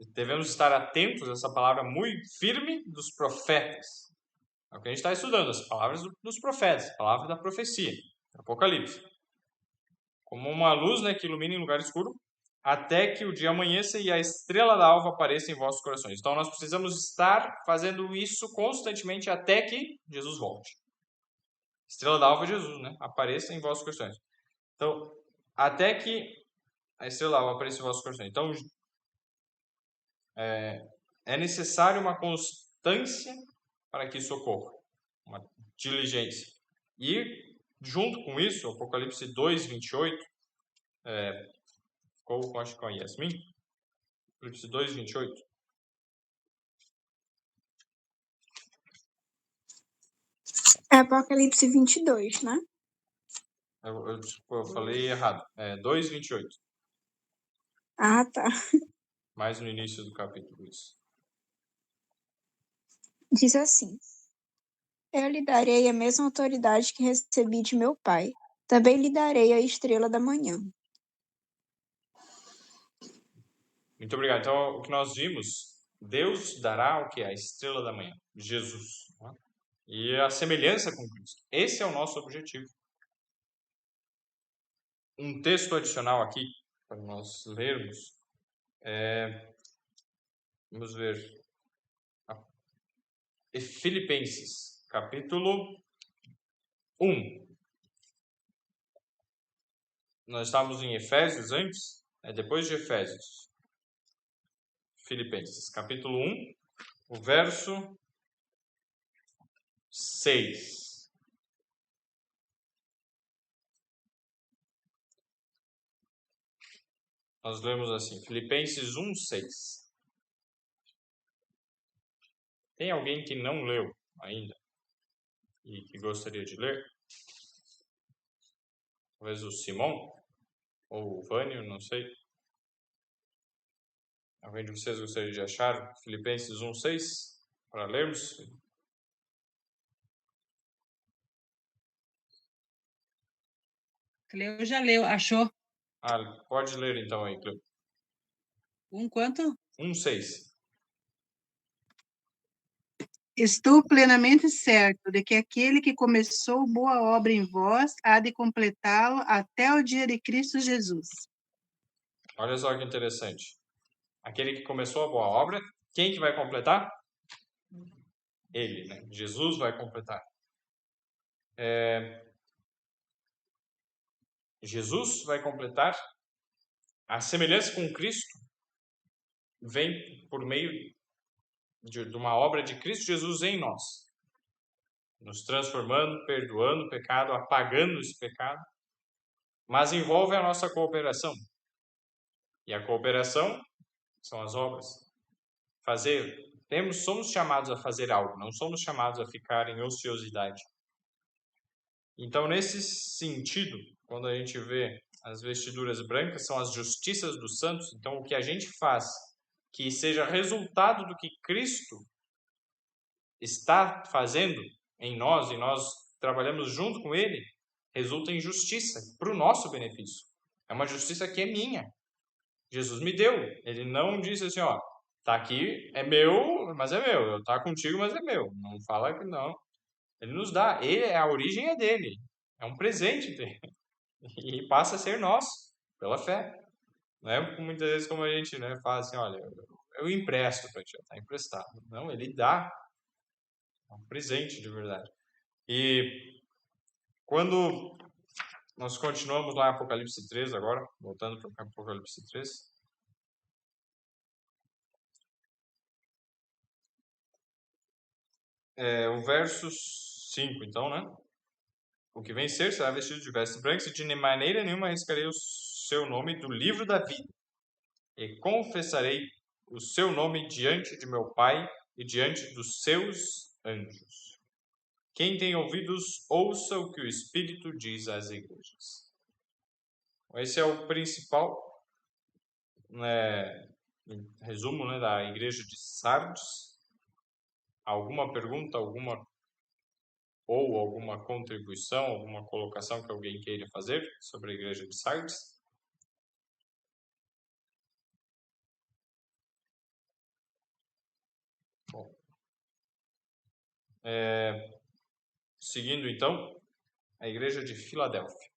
[SPEAKER 1] Devemos estar atentos a essa palavra muito firme dos profetas. É o que a gente está estudando, as palavras dos profetas, a palavra da profecia, Apocalipse. Como uma luz, né, que ilumina em lugar escuro, até que o dia amanheça e a estrela da alva apareça em vossos corações. Então, nós precisamos estar fazendo isso constantemente até que Jesus volte. Estrela da alva é Jesus, né? Apareça em vossos corações. Então, até que a estrela da alva apareça em vossos corações. Então, é necessário uma constância para que isso ocorra. Uma diligência. E, junto com isso, Apocalipse 2, 28, acho que com a Yasmin, Apocalipse 2, 28.
[SPEAKER 8] É Apocalipse 22, né?
[SPEAKER 1] Eu falei errado. 2, 28.
[SPEAKER 8] Ah, tá.
[SPEAKER 1] Mais no início do capítulo, isso.
[SPEAKER 8] Diz assim: Eu lhe darei a mesma autoridade que recebi de meu Pai. Também lhe darei a estrela da manhã.
[SPEAKER 1] Muito obrigado. Então, o que nós vimos, Deus dará o que? A estrela da manhã, Jesus. Né? E a semelhança com Cristo. Esse é o nosso objetivo. Um texto adicional aqui, para nós lermos, vamos ver, Filipenses, capítulo 1. Nós estávamos em Efésios antes, depois de Efésios. Filipenses, capítulo 1, o verso 6. Nós lemos assim, Filipenses 1, 6. Tem alguém que não leu ainda e que gostaria de ler? Talvez o Simão ou o Vânio, não sei. Alguém de vocês gostaria de achar Filipenses 1:6 para lermos?
[SPEAKER 9] Cleo já leu, achou?
[SPEAKER 1] Pode ler então aí, Cleo.
[SPEAKER 9] Quanto?
[SPEAKER 1] 1:6.
[SPEAKER 9] Estou plenamente certo de que aquele que começou boa obra em vós há de completá-lo até o dia de Cristo Jesus.
[SPEAKER 1] Olha só que interessante. Aquele que começou a boa obra, quem que vai completar? Ele, né? Jesus vai completar. Jesus vai completar. A semelhança com Cristo vem por meio de uma obra de Cristo Jesus em nós, nos transformando, perdoando o pecado, apagando esse pecado, mas envolve a nossa cooperação. E a cooperação são as obras. Somos chamados a fazer algo, não somos chamados a ficar em ociosidade. Então, nesse sentido, quando a gente vê as vestiduras brancas, são as justiças dos santos. Então, o que a gente faz que seja resultado do que Cristo está fazendo em nós, e nós trabalhamos junto com Ele, resulta em justiça, para o nosso benefício. É uma justiça que é minha. Jesus me deu. Ele não disse assim, ó, tá aqui, é meu, mas é meu. Tá contigo, mas é meu. Não fala que não. Ele nos dá. A origem é dele. É um presente dele. E passa a ser nosso, pela fé. Não é muitas vezes como a gente, né, fala assim, olha, eu empresto para ti, tá emprestado. Não, ele dá. É um presente de verdade. E quando nós continuamos lá em Apocalipse 3 agora, voltando para o Apocalipse 3. O verso 5, então, né? O que vencer será vestido de vestes brancas e de maneira nenhuma arriscarei o seu nome do livro da vida. E confessarei o seu nome diante de meu Pai e diante dos seus anjos. Quem tem ouvidos, ouça o que o Espírito diz às igrejas. Esse é o principal resumo, né, da igreja de Sardes. Alguma pergunta, alguma contribuição, alguma colocação que alguém queira fazer sobre a igreja de Sardes? Bom, seguindo então, a igreja de Filadélfia.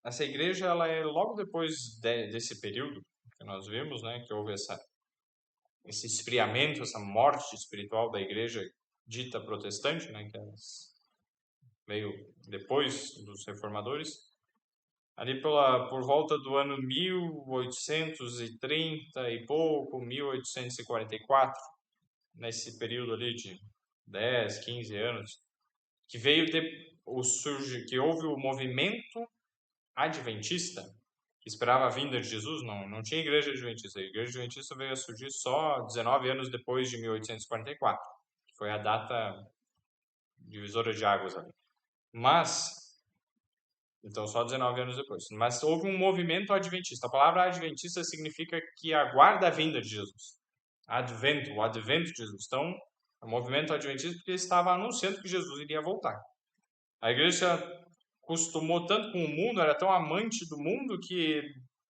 [SPEAKER 1] Essa igreja, ela é logo depois desse período que nós vimos, né, que houve esse esfriamento, essa morte espiritual da igreja dita protestante, né, que veio depois dos reformadores. Ali por volta do ano 1830 e pouco, 1844, nesse período ali de 10, 15 anos, que que houve o movimento adventista, que esperava a vinda de Jesus. Não tinha igreja adventista. A igreja adventista veio a surgir só 19 anos depois de 1844, que foi a data divisora de águas ali. Então, só 19 anos depois. Mas houve um movimento adventista. A palavra adventista significa que aguarda a vinda de Jesus. O advento de Jesus. Então, o movimento adventista porque estava anunciando que Jesus iria voltar. A igreja acostumou tanto com o mundo, era tão amante do mundo que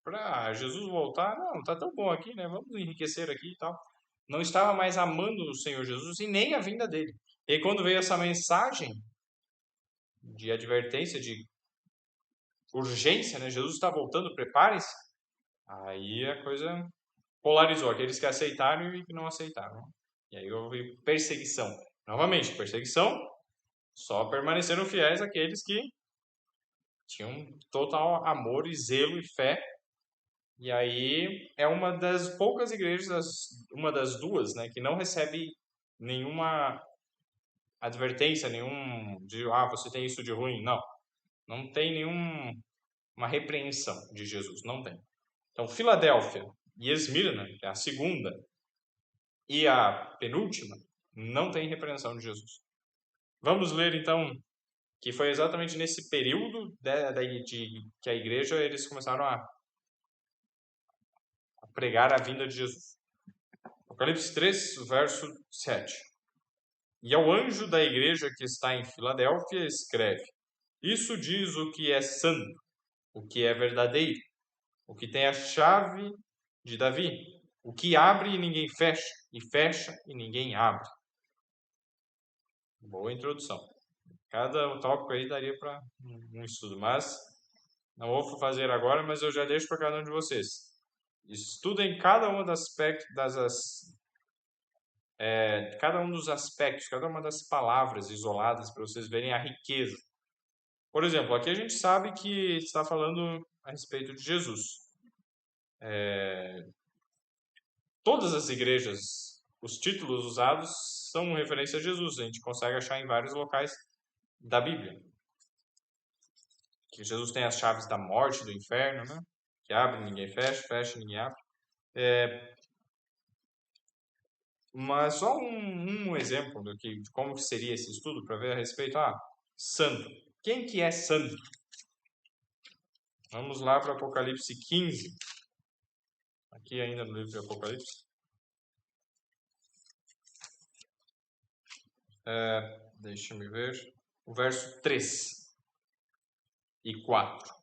[SPEAKER 1] para Jesus voltar, não, tá tão bom aqui, né? Vamos enriquecer aqui e tal. Não estava mais amando o Senhor Jesus e nem a vinda dele. E quando veio essa mensagem de advertência, de urgência, né? Jesus está voltando, prepare-se. Aí a coisa polarizou, aqueles que aceitaram e que não aceitaram. E aí houve perseguição. Novamente, perseguição, só permaneceram fiéis aqueles que tinham total amor e zelo e fé. E aí é uma das poucas igrejas, uma das duas, né, que não recebe nenhuma advertência, nenhum de, você tem isso de ruim. Não. Não tem nenhuma repreensão de Jesus, não tem. Então, Filadélfia e Esmirna, que é a segunda, e a penúltima, não tem repreensão de Jesus. Vamos ler, então, que foi exatamente nesse período que a igreja, eles começaram a pregar a vinda de Jesus. Apocalipse 3, verso 7. E ao anjo da igreja que está em Filadélfia escreve: Isso diz o que é santo, o que é verdadeiro, o que tem a chave de Davi, o que abre e ninguém fecha, e fecha e ninguém abre. Boa introdução. Cada tópico aí daria para um estudo, mas não vou fazer agora, mas eu já deixo para cada um de vocês. Estudem cada um dos aspectos, cada um dos aspectos, cada uma das palavras isoladas, para vocês verem a riqueza. Por exemplo, aqui a gente sabe que está falando a respeito de Jesus. Todas as igrejas, os títulos usados são referência a Jesus. A gente consegue achar em vários locais da Bíblia. Que Jesus tem as chaves da morte, do inferno, né? Que abre, ninguém fecha, fecha, ninguém abre. Mas só um exemplo de como seria esse estudo, para ver a respeito. Santo. Quem que é santo? Vamos lá para Apocalipse 15. Aqui ainda no livro de Apocalipse. Deixa eu ver. O verso 3 e 4.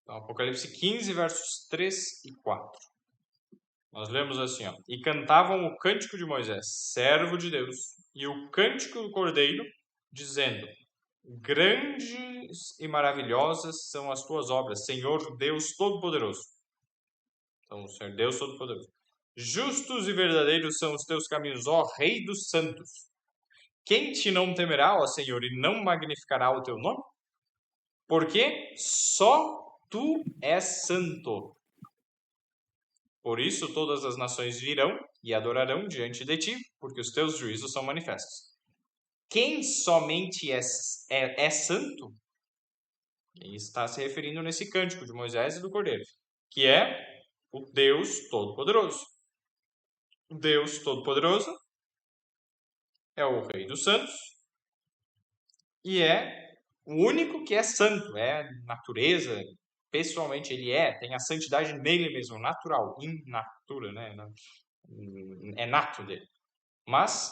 [SPEAKER 1] Então, Apocalipse 15, versos 3 e 4. Nós lemos assim, ó: E cantavam o cântico de Moisés, servo de Deus, e o cântico do Cordeiro, dizendo: Grandes e maravilhosas são as tuas obras, Senhor Deus Todo-Poderoso. Então, Senhor Deus Todo-Poderoso. Justos e verdadeiros são os teus caminhos, ó Rei dos Santos. Quem te não temerá, ó Senhor, e não magnificará o teu nome? Porque só tu és santo. Por isso todas as nações virão e adorarão diante de ti, porque os teus juízos são manifestos. Quem somente é santo, ele está se referindo nesse cântico de Moisés e do Cordeiro, que é o Deus Todo-Poderoso. O Deus Todo-Poderoso é o Rei dos Santos e é o único que é santo, é natureza, pessoalmente ele tem a santidade nele mesmo, natural, in natura, né? É nato dele. Mas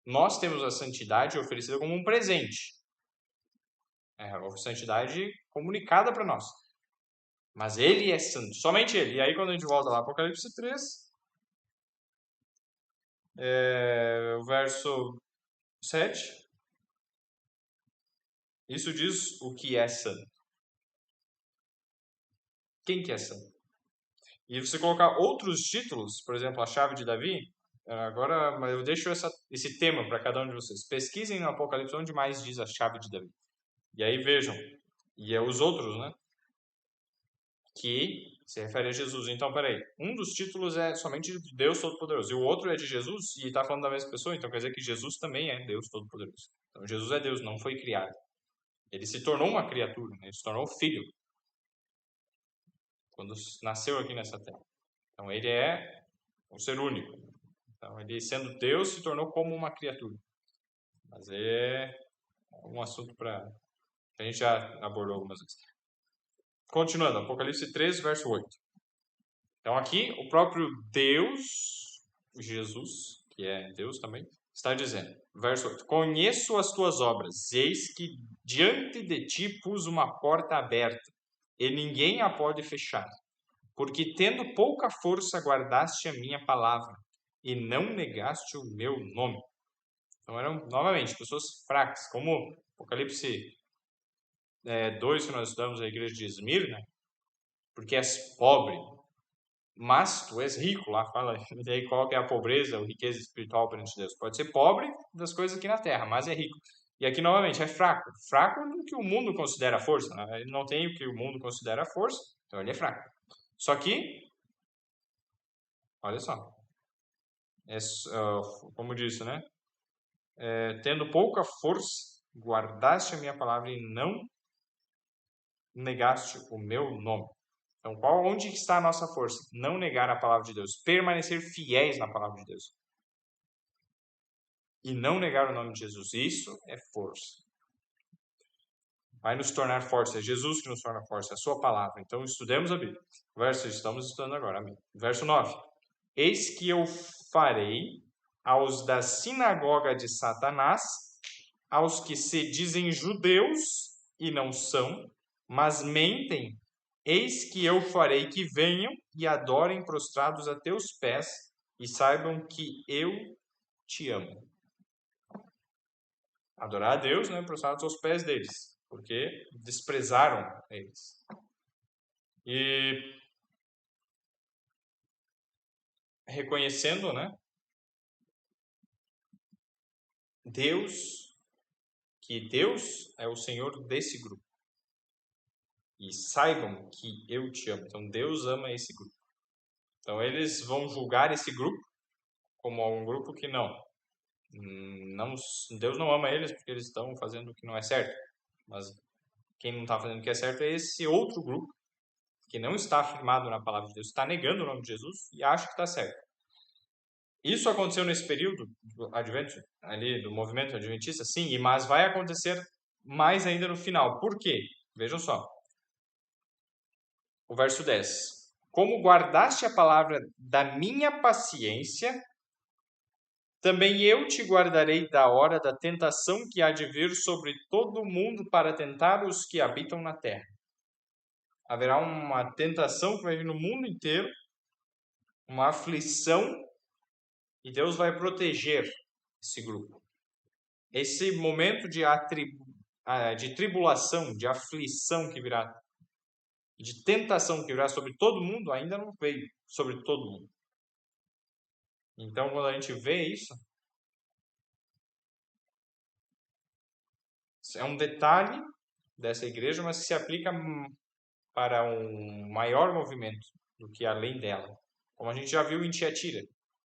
[SPEAKER 1] nós temos a santidade oferecida como um presente. É a santidade comunicada para nós. Mas ele é santo, somente ele. E aí quando a gente volta lá para Apocalipse 3, o verso 7, isso diz o que é santo. Quem que é santo? E você colocar outros títulos, por exemplo, a chave de Davi, agora eu deixo esse tema para cada um de vocês. Pesquisem no Apocalipse onde mais diz a chave de Davi. E aí vejam, e os outros, né? Que se refere a Jesus. Então, peraí, um dos títulos é somente de Deus Todo-Poderoso, e o outro é de Jesus, e está falando da mesma pessoa, então quer dizer que Jesus também é Deus Todo-Poderoso. Então, Jesus é Deus, não foi criado. Ele se tornou uma criatura, né? Ele se tornou filho quando nasceu aqui nessa terra. Então, ele é um ser único. Então, ele sendo Deus, se tornou como uma criatura. Mas é um assunto que a gente já abordou algumas vezes. Continuando, Apocalipse 3, verso 8. Então, aqui, o próprio Deus, Jesus, que é Deus também, está dizendo, verso 8: Conheço as tuas obras, eis que diante de ti pus uma porta aberta, e ninguém a pode fechar, porque tendo pouca força guardaste a minha palavra, e não negaste o meu nome. Então, eram, novamente, pessoas fracas, como Apocalipse 2, que nós estudamos na igreja de Esmirna, porque és pobre, mas tu és rico. Lá fala daí qual que é a pobreza ou riqueza espiritual perante Deus. Pode ser pobre das coisas aqui na terra, mas é rico. E aqui, novamente, é fraco. Fraco no que o mundo considera força. Né? Ele não tem o que o mundo considera força, então ele é fraco. Só que, olha só, como disse, né? Tendo pouca força, guardaste a minha palavra e não negaste o meu nome. Então, onde está a nossa força? Não negar a palavra de Deus, permanecer fiéis na palavra de Deus. E não negar o nome de Jesus. Isso é força. Vai nos tornar fortes. É Jesus que nos torna fortes, é a sua palavra. Então, estudemos a Bíblia. Estamos estudando agora. Amém. Verso 9. Eis que eu farei aos da sinagoga de Satanás, aos que se dizem judeus e não são, mas mentem, eis que eu farei que venham e adorem prostrados a teus pés e saibam que eu te amo. Adorar a Deus, né, prostrados aos pés deles, porque desprezaram eles. E reconhecendo, né, que Deus é o Senhor desse grupo. E saibam que eu te amo. Então, Deus ama esse grupo. Então, eles vão julgar esse grupo como um grupo que não. Deus não ama eles porque eles estão fazendo o que não é certo. Mas quem não está fazendo o que é certo é esse outro grupo que não está afirmado na palavra de Deus, está negando o nome de Jesus e acha que está certo. Isso aconteceu nesse período do advento, ali do movimento adventista, sim, mas vai acontecer mais ainda no final. Por quê? Vejam só. O verso 10. Como guardaste a palavra da minha paciência, também eu te guardarei da hora da tentação que há de vir sobre todo o mundo para tentar os que habitam na terra. Haverá uma tentação que vai vir no mundo inteiro, uma aflição, e Deus vai proteger esse grupo. Esse momento de tribulação, de aflição que virá, de tentação que virá sobre todo mundo, ainda não veio sobre todo mundo. Então, quando a gente vê isso, é um detalhe dessa igreja, mas que se aplica para um maior movimento do que além dela. Como a gente já viu em Tiatira,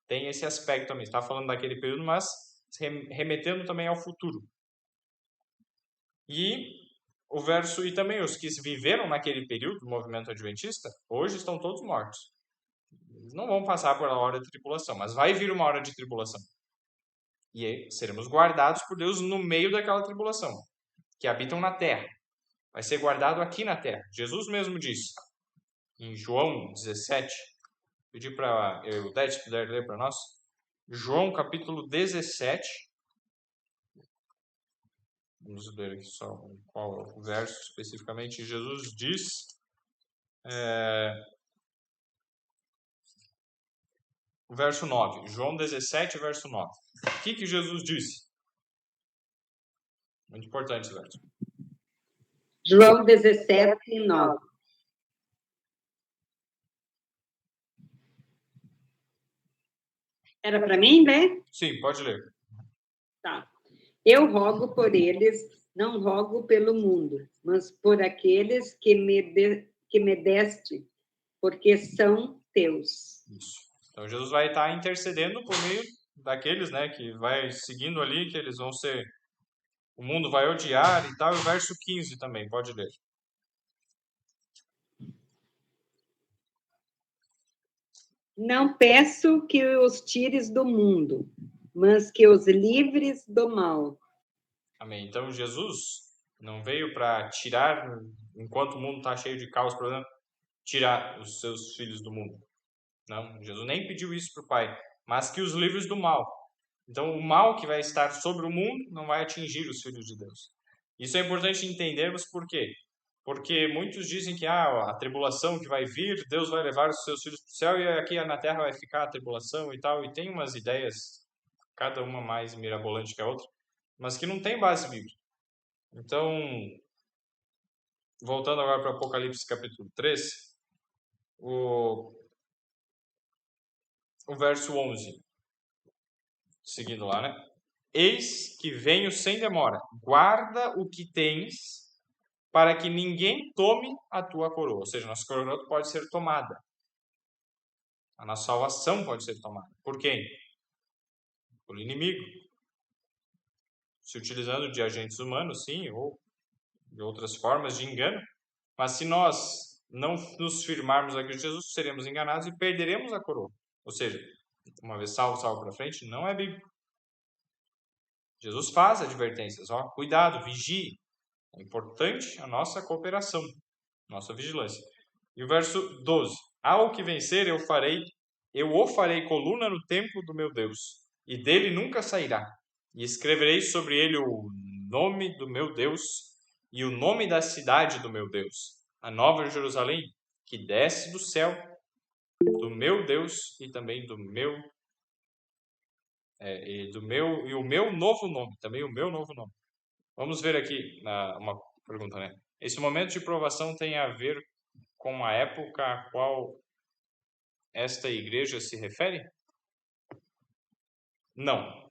[SPEAKER 1] tem esse aspecto também. Está falando daquele período, mas remetendo também ao futuro. E também os que viveram naquele período do movimento adventista, hoje estão todos mortos. Eles não vão passar por uma hora de tribulação, mas vai vir uma hora de tribulação. E aí seremos guardados por Deus no meio daquela tribulação, que habitam na terra. Vai ser guardado aqui na terra. Jesus mesmo disse, em João 17, pedi para Eudete, se puder ler para nós, João capítulo 17, vamos ler aqui só qual o verso especificamente. Jesus diz, o verso 9, João 17, verso 9. O que Jesus disse? Muito importante esse verso.
[SPEAKER 7] João 17, 9. Era para mim, né?
[SPEAKER 1] Sim, pode ler.
[SPEAKER 7] Tá. Eu rogo por eles, não rogo pelo mundo, mas por aqueles que me deste, porque são teus.
[SPEAKER 1] Isso. Então, Jesus vai estar intercedendo por meio daqueles, né, que vai seguindo ali, que eles vão ser... O mundo vai odiar e tal. E o verso 15 também, pode ler.
[SPEAKER 7] Não peço que os tires do mundo, mas que os livres do mal.
[SPEAKER 1] Amém. Então, Jesus não veio para tirar, enquanto o mundo está cheio de caos, por exemplo, tirar os seus filhos do mundo. Não, Jesus nem pediu isso para o Pai, mas que os livres do mal. Então, o mal que vai estar sobre o mundo não vai atingir os filhos de Deus. Isso é importante entendermos por quê? Porque muitos dizem que a tribulação que vai vir, Deus vai levar os seus filhos para o céu e aqui na terra vai ficar a tribulação e tal. E tem umas ideias, cada uma mais mirabolante que a outra, mas que não tem base bíblica. Então, voltando agora para Apocalipse capítulo 3, o verso 11, seguindo lá, né? Eis que venho sem demora, guarda o que tens, para que ninguém tome a tua coroa. Ou seja, nossa coroa pode ser tomada. A nossa salvação pode ser tomada. Por quem? Por inimigo. se utilizando de agentes humanos, sim, ou de outras formas de engano, mas se nós não nos firmarmos a Cristo Jesus, seremos enganados e perderemos a coroa. Ou seja, uma vez salvo para frente, não é bíblico. Jesus faz advertências, ó, cuidado, vigie. É importante a nossa cooperação, nossa vigilância. E o verso 12: ao que vencer eu o farei coluna no templo do meu Deus, e dele nunca sairá. E escreverei sobre ele o nome do meu Deus e o nome da cidade do meu Deus, a nova Jerusalém, que desce do céu, do meu Deus e também do meu e o meu novo nome, também o meu novo nome. Vamos ver aqui uma pergunta, né? Esse momento de provação tem a ver com a época a qual esta igreja se refere? Não.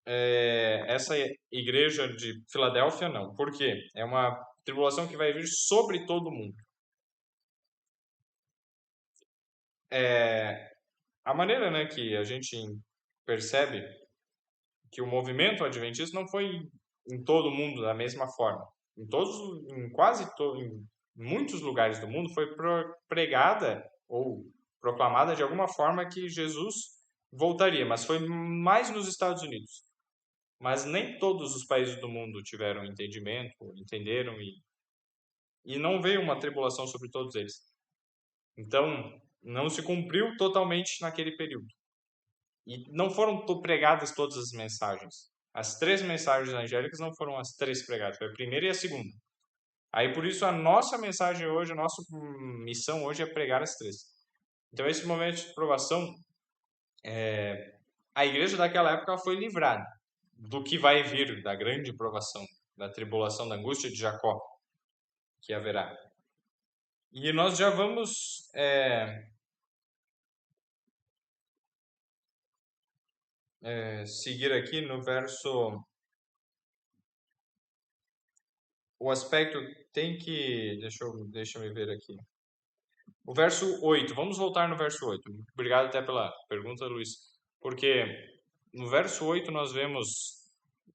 [SPEAKER 1] Essa igreja de Filadélfia, não. Por quê? É uma tribulação que vai vir sobre todo mundo. A maneira, né, que a gente percebe que o movimento adventista não foi em todo mundo da mesma forma. Em muitos lugares do mundo foi pregada ou proclamada de alguma forma que Jesus voltaria, mas foi mais nos Estados Unidos. Mas nem todos os países do mundo tiveram entendimento, entenderam e não veio uma tribulação sobre todos eles. Então, não se cumpriu totalmente naquele período. E não foram pregadas todas as mensagens. As 3 mensagens angélicas não foram as 3 pregadas, foi a primeira e a segunda. Aí, por isso, a nossa mensagem hoje, a nossa missão hoje é pregar as 3. Então, esse momento de provação, a igreja daquela época foi livrada do que vai vir, da grande provação, da tribulação, da angústia de Jacó, que haverá. E nós já vamos seguir aqui no verso. O aspecto tem que. Deixa eu ver aqui. O verso 8. Vamos voltar no verso 8. Obrigado até pela pergunta, Luiz. Porque no verso 8 nós vemos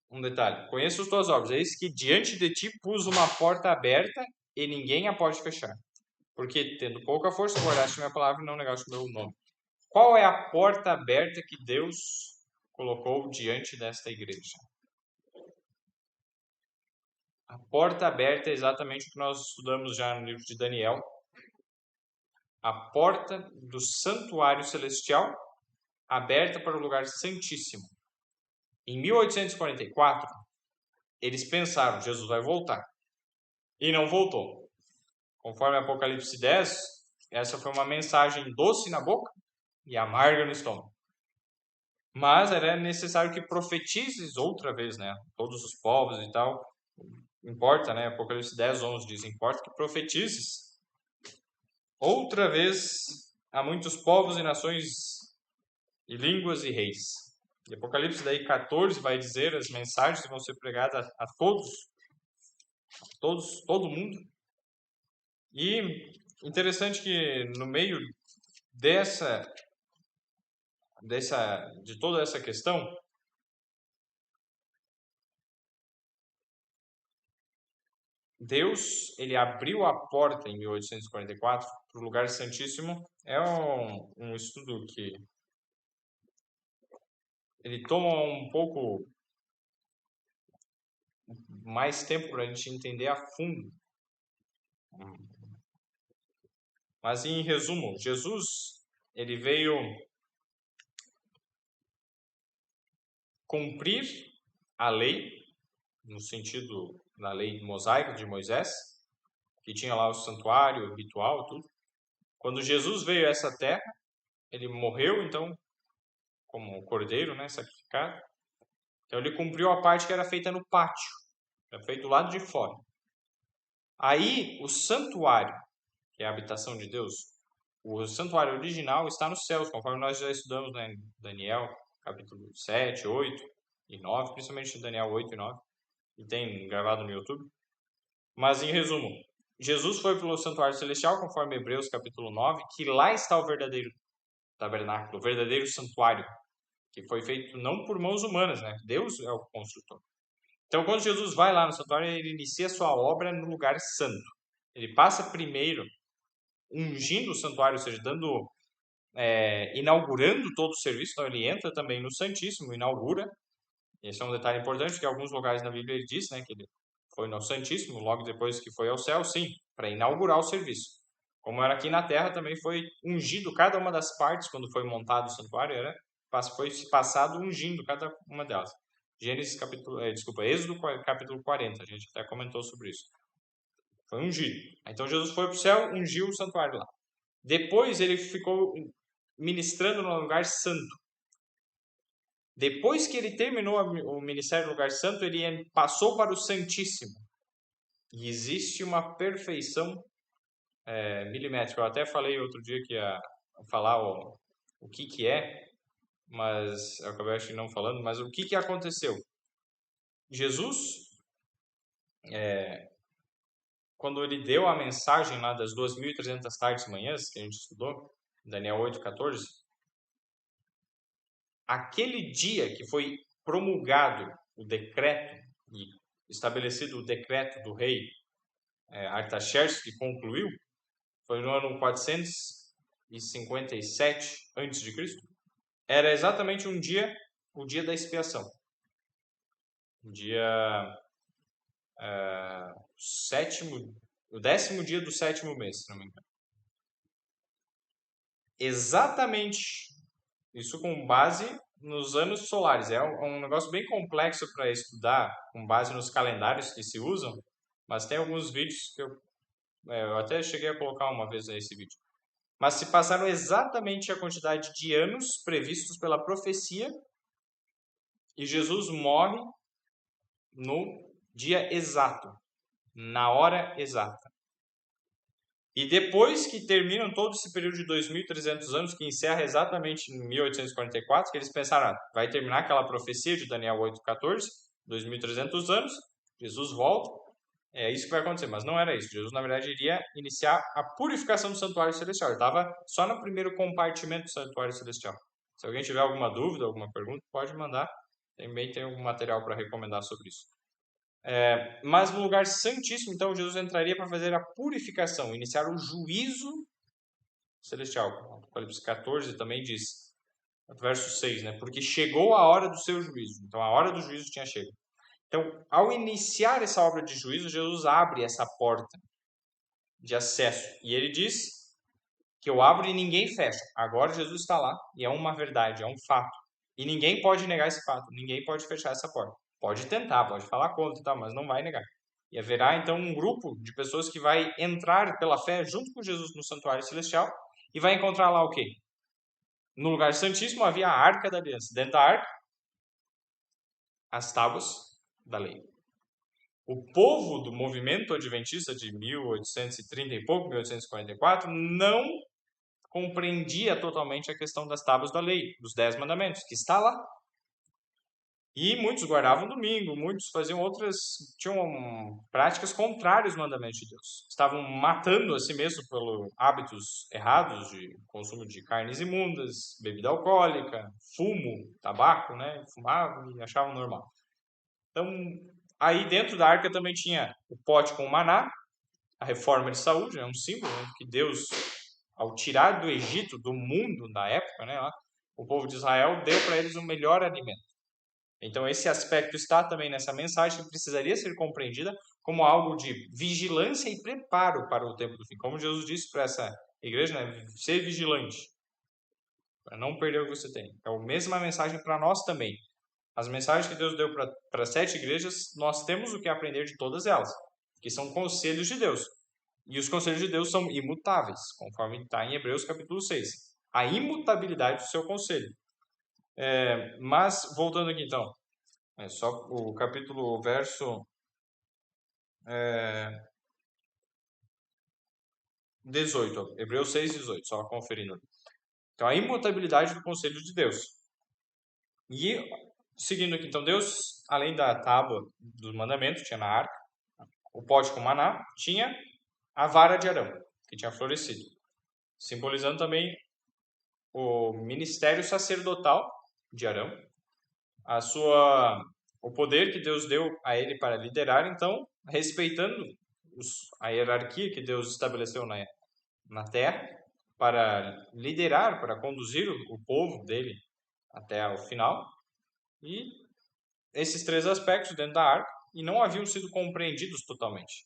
[SPEAKER 1] um detalhe. Conheço as tuas obras. Eis que diante de ti pus uma porta aberta e ninguém a pode fechar. Porque, tendo pouca força, guardaste minha palavra e não negaste o meu nome. Qual é a porta aberta que Deus colocou diante desta igreja? A porta aberta é exatamente o que nós estudamos já no livro de Daniel. A porta do santuário celestial aberta para o lugar santíssimo. Em 1844, eles pensaram, Jesus vai voltar. E não voltou. Conforme Apocalipse 10, essa foi uma mensagem doce na boca e amarga no estômago. Mas era necessário que profetizes outra vez, né? Todos os povos e tal. Importa, né? Apocalipse 10, 11 diz, importa que profetizes outra vez a muitos povos e nações e línguas e reis. E Apocalipse daí 14 vai dizer as mensagens que vão ser pregadas a todo mundo. E interessante que no meio de toda essa questão, Deus, ele abriu a porta em 1844 para o lugar santíssimo. É um estudo que ele toma um pouco mais tempo para a gente entender a fundo. Mas, em resumo, Jesus, ele veio cumprir a lei, no sentido da lei mosaica de Moisés, que tinha lá o santuário, o ritual, tudo. Quando Jesus veio a essa terra, ele morreu, então, como cordeiro, né, sacrificado. Então, ele cumpriu a parte que era feita no pátio, era feito do lado de fora. Aí, o santuário, que é a habitação de Deus, o santuário original está nos céus, conforme nós já estudamos, né, em Daniel, capítulo 7, 8 e 9, principalmente Daniel 8 e 9, e tem gravado no YouTube. Mas, em resumo, Jesus foi pelo santuário celestial, conforme Hebreus capítulo 9, que lá está o verdadeiro tabernáculo, o verdadeiro santuário, que foi feito não por mãos humanas, né? Deus é o construtor. Então, quando Jesus vai lá no santuário, ele inicia a sua obra no lugar santo. Ele passa primeiro ungindo o santuário, ou seja, inaugurando todo o serviço. Então, ele entra também no Santíssimo, inaugura. Esse é um detalhe importante, porque em alguns lugares na Bíblia ele diz, né, que ele foi no Santíssimo, logo depois que foi ao céu, sim, para inaugurar o serviço. Como era aqui na terra, também foi ungido cada uma das partes, quando foi montado o santuário, foi passado ungindo cada uma delas. Êxodo capítulo 40, a gente até comentou sobre isso. Foi ungido. Então Jesus foi para o céu, ungiu o santuário lá. Depois ele ficou ministrando no lugar santo. Depois que ele terminou o ministério no lugar santo, ele passou para o Santíssimo. E existe uma perfeição milimétrica. Eu até falei outro dia que ia falar o que é, mas eu acabei acho que não falando, mas o que aconteceu? Jesus, quando ele deu a mensagem lá das 2.300 tardes e manhãs, que a gente estudou, Daniel 8:14, aquele dia que foi promulgado o decreto e estabelecido o decreto do rei Artaxerxes, que concluiu, foi no ano 457 a.C., era exatamente o dia da expiação. O décimo dia do sétimo mês, se não me engano. Exatamente isso com base nos anos solares. É um negócio bem complexo para estudar, com base nos calendários que se usam, mas tem alguns vídeos que eu até cheguei a colocar uma vez esse vídeo. Mas se passaram exatamente a quantidade de anos previstos pela profecia e Jesus morre no dia exato, na hora exata. E depois que terminam todo esse período de 2.300 anos, que encerra exatamente em 1844, que eles pensaram, vai terminar aquela profecia de Daniel 8:14, 2.300 anos, Jesus volta, é isso que vai acontecer. Mas não era isso. Jesus, na verdade, iria iniciar a purificação do santuário celestial. Ele estava só no primeiro compartimento do santuário celestial. Se alguém tiver alguma dúvida, alguma pergunta, pode mandar. Também tem algum material para recomendar sobre isso. Mas no lugar santíssimo, então, Jesus entraria para fazer a purificação, iniciar o juízo celestial. Apocalipse 14 também diz, verso 6, né? Porque chegou a hora do seu juízo. Então, a hora do juízo tinha chegado. Então, ao iniciar essa obra de juízo, Jesus abre essa porta de acesso. E ele diz que eu abro e ninguém fecha. Agora Jesus está lá e é uma verdade, é um fato. E ninguém pode negar esse fato, ninguém pode fechar essa porta. Pode tentar, pode falar contra e tal, mas não vai negar. E haverá então um grupo de pessoas que vai entrar pela fé junto com Jesus no santuário celestial e vai encontrar lá o quê? No lugar santíssimo havia a Arca da Aliança. Dentro da Arca, as tábuas da lei. O povo do movimento adventista de 1830 e pouco, 1844, não compreendia totalmente a questão das tábuas da lei, dos 10 mandamentos, que está lá. E muitos guardavam domingo, muitos tinham práticas contrárias aos mandamentos de Deus. Estavam matando a si mesmo pelos hábitos errados de consumo de carnes imundas, bebida alcoólica, fumo, tabaco, né? Fumavam e achavam normal. Então, aí dentro da arca também tinha o pote com maná, a reforma de saúde, é um símbolo, né, que Deus, ao tirar do Egito, do mundo da época, né, o povo de Israel deu para eles o melhor alimento. Então, esse aspecto está também nessa mensagem, que precisaria ser compreendida como algo de vigilância e preparo para o tempo do fim. Como Jesus disse para essa igreja, né, ser vigilante, para não perder o que você tem. É a mesma mensagem para nós também. As mensagens que Deus deu para 7 igrejas, nós temos o que aprender de todas elas, que são conselhos de Deus. E os conselhos de Deus são imutáveis, conforme está em Hebreus capítulo 6. A imutabilidade do seu conselho. Mas, voltando aqui então, só o capítulo, verso 18, Hebreus 6:18, só conferindo. Então, a imutabilidade do conselho de Deus. E, seguindo aqui, então, Deus, além da tábua dos mandamentos, tinha na arca, o pote com maná, tinha a vara de Arão, que tinha florescido, simbolizando também o ministério sacerdotal de Arão, a sua o poder que Deus deu a ele para liderar, então, respeitando a hierarquia que Deus estabeleceu na terra, para liderar, para conduzir o povo dele até o final. E esses 3 aspectos dentro da arca, e não haviam sido compreendidos totalmente.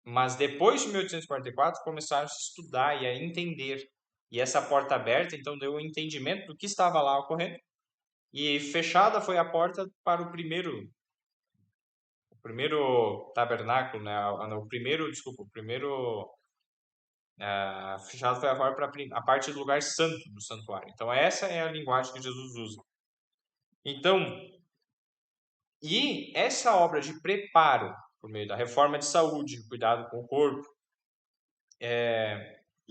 [SPEAKER 1] Mas depois de 1844, começaram a se estudar e a entender. E essa porta aberta, então, deu um entendimento do que estava lá ocorrendo. E fechada foi a porta para o primeiro tabernáculo, né? Fechado foi a porta para a parte do lugar santo do santuário. Então, essa é a linguagem que Jesus usa. Então, e essa obra de preparo, por meio da reforma de saúde, cuidado com o corpo,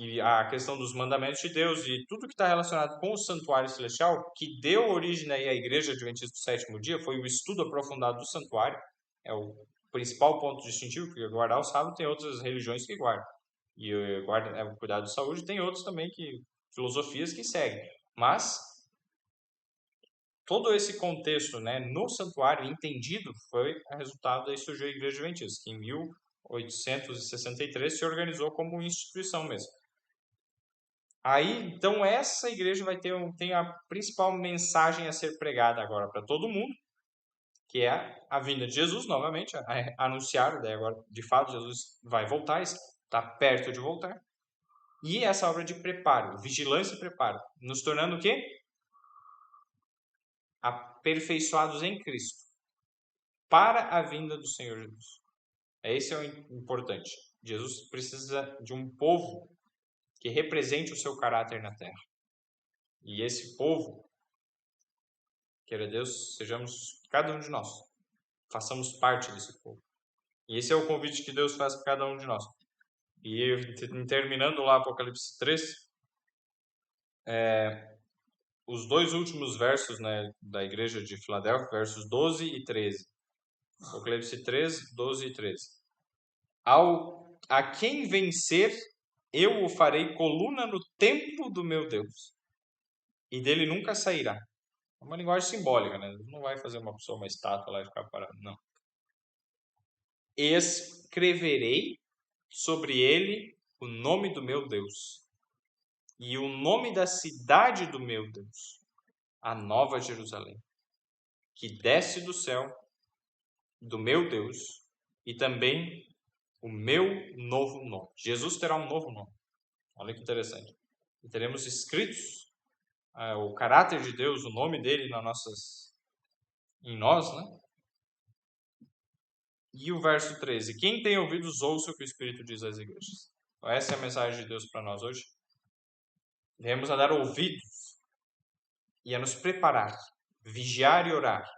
[SPEAKER 1] e a questão dos mandamentos de Deus e tudo que está relacionado com o santuário celestial, que deu origem aí à Igreja Adventista do Sétimo Dia, foi o estudo aprofundado do santuário. É o principal ponto distintivo, porque guardar o sábado tem outras religiões que guardam. E o cuidado de saúde tem outros também, filosofias que seguem. Mas todo esse contexto, né, no santuário entendido foi o resultado daí surgiu a Igreja Adventista, que em 1863 se organizou como instituição mesmo. Aí, então, essa igreja tem a principal mensagem a ser pregada agora para todo mundo, que é a vinda de Jesus, novamente, anunciar, daí agora, de fato, Jesus vai voltar, está perto de voltar. E essa obra de preparo, vigilância e preparo, nos tornando o quê? Aperfeiçoados em Cristo, para a vinda do Senhor Jesus. Esse é o importante. Jesus precisa de um povo que represente o seu caráter na terra. E esse povo, queira Deus, sejamos cada um de nós, façamos parte desse povo. E esse é o convite que Deus faz para cada um de nós. E terminando lá Apocalipse 3, os 2 últimos versos, né, da igreja de Filadélfia, versos 12 e 13. Apocalipse 3, 12 e 13. A quem vencer, eu o farei coluna no templo do meu Deus, e dele nunca sairá. É uma linguagem simbólica, né? Não vai fazer uma pessoa, uma estátua lá e ficar parado, não. Escreverei sobre ele o nome do meu Deus e o nome da cidade do meu Deus, a Nova Jerusalém, que desce do céu, do meu Deus, e também o meu novo nome. Jesus terá um novo nome. Olha que interessante. E teremos escritos o caráter de Deus, o nome dele em nós, né? E o verso 13. Quem tem ouvidos, ouça o que o Espírito diz às igrejas. Então, essa é a mensagem de Deus para nós hoje. Devemos a dar ouvidos e a nos preparar, vigiar e orar,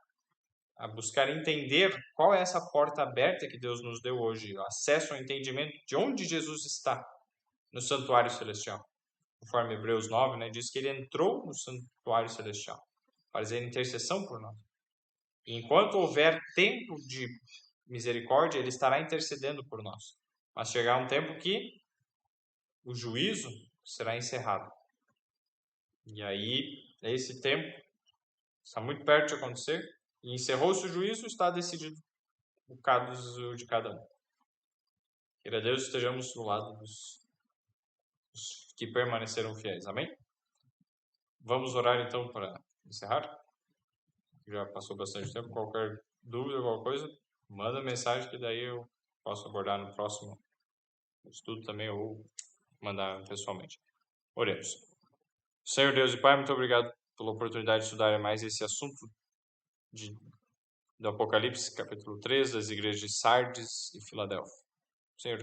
[SPEAKER 1] a buscar entender qual é essa porta aberta que Deus nos deu hoje, acesso ao entendimento de onde Jesus está no santuário celestial. Conforme Hebreus 9, né, diz que ele entrou no santuário celestial para fazer intercessão por nós. E enquanto houver tempo de misericórdia, ele estará intercedendo por nós. Mas chegará um tempo que o juízo será encerrado. E aí, esse tempo está muito perto de acontecer. E encerrou-se o juízo, está decidido o caso de cada um. Queira Deus estejamos do lado dos que permaneceram fiéis. Amém? Vamos orar então para encerrar. Já passou bastante tempo. Qualquer dúvida, qualquer coisa, manda mensagem que daí eu posso abordar no próximo estudo também ou mandar pessoalmente. Oremos. Senhor Deus e Pai, muito obrigado pela oportunidade de estudar mais esse assunto do Apocalipse, capítulo 3, das igrejas de Sardes e Filadélfia. Senhor,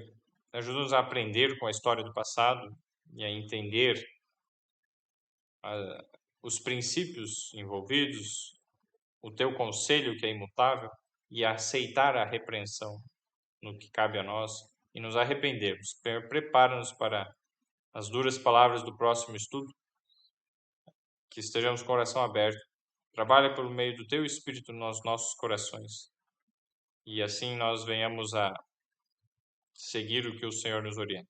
[SPEAKER 1] ajuda-nos a aprender com a história do passado e a entender os princípios envolvidos, o teu conselho que é imutável, e a aceitar a repreensão no que cabe a nós e nos arrependermos. Prepara-nos para as duras palavras do próximo estudo, que estejamos com o coração aberto. Trabalha pelo meio do teu Espírito nos nossos corações e assim nós venhamos a seguir o que o Senhor nos orienta.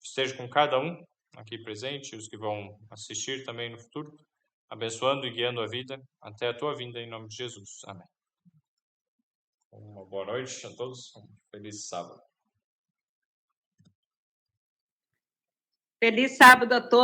[SPEAKER 1] Esteja com cada um aqui presente e os que vão assistir também no futuro, abençoando e guiando a vida até a tua vinda em nome de Jesus. Amém. Uma boa noite a todos. Um feliz sábado.
[SPEAKER 7] Feliz sábado a todos.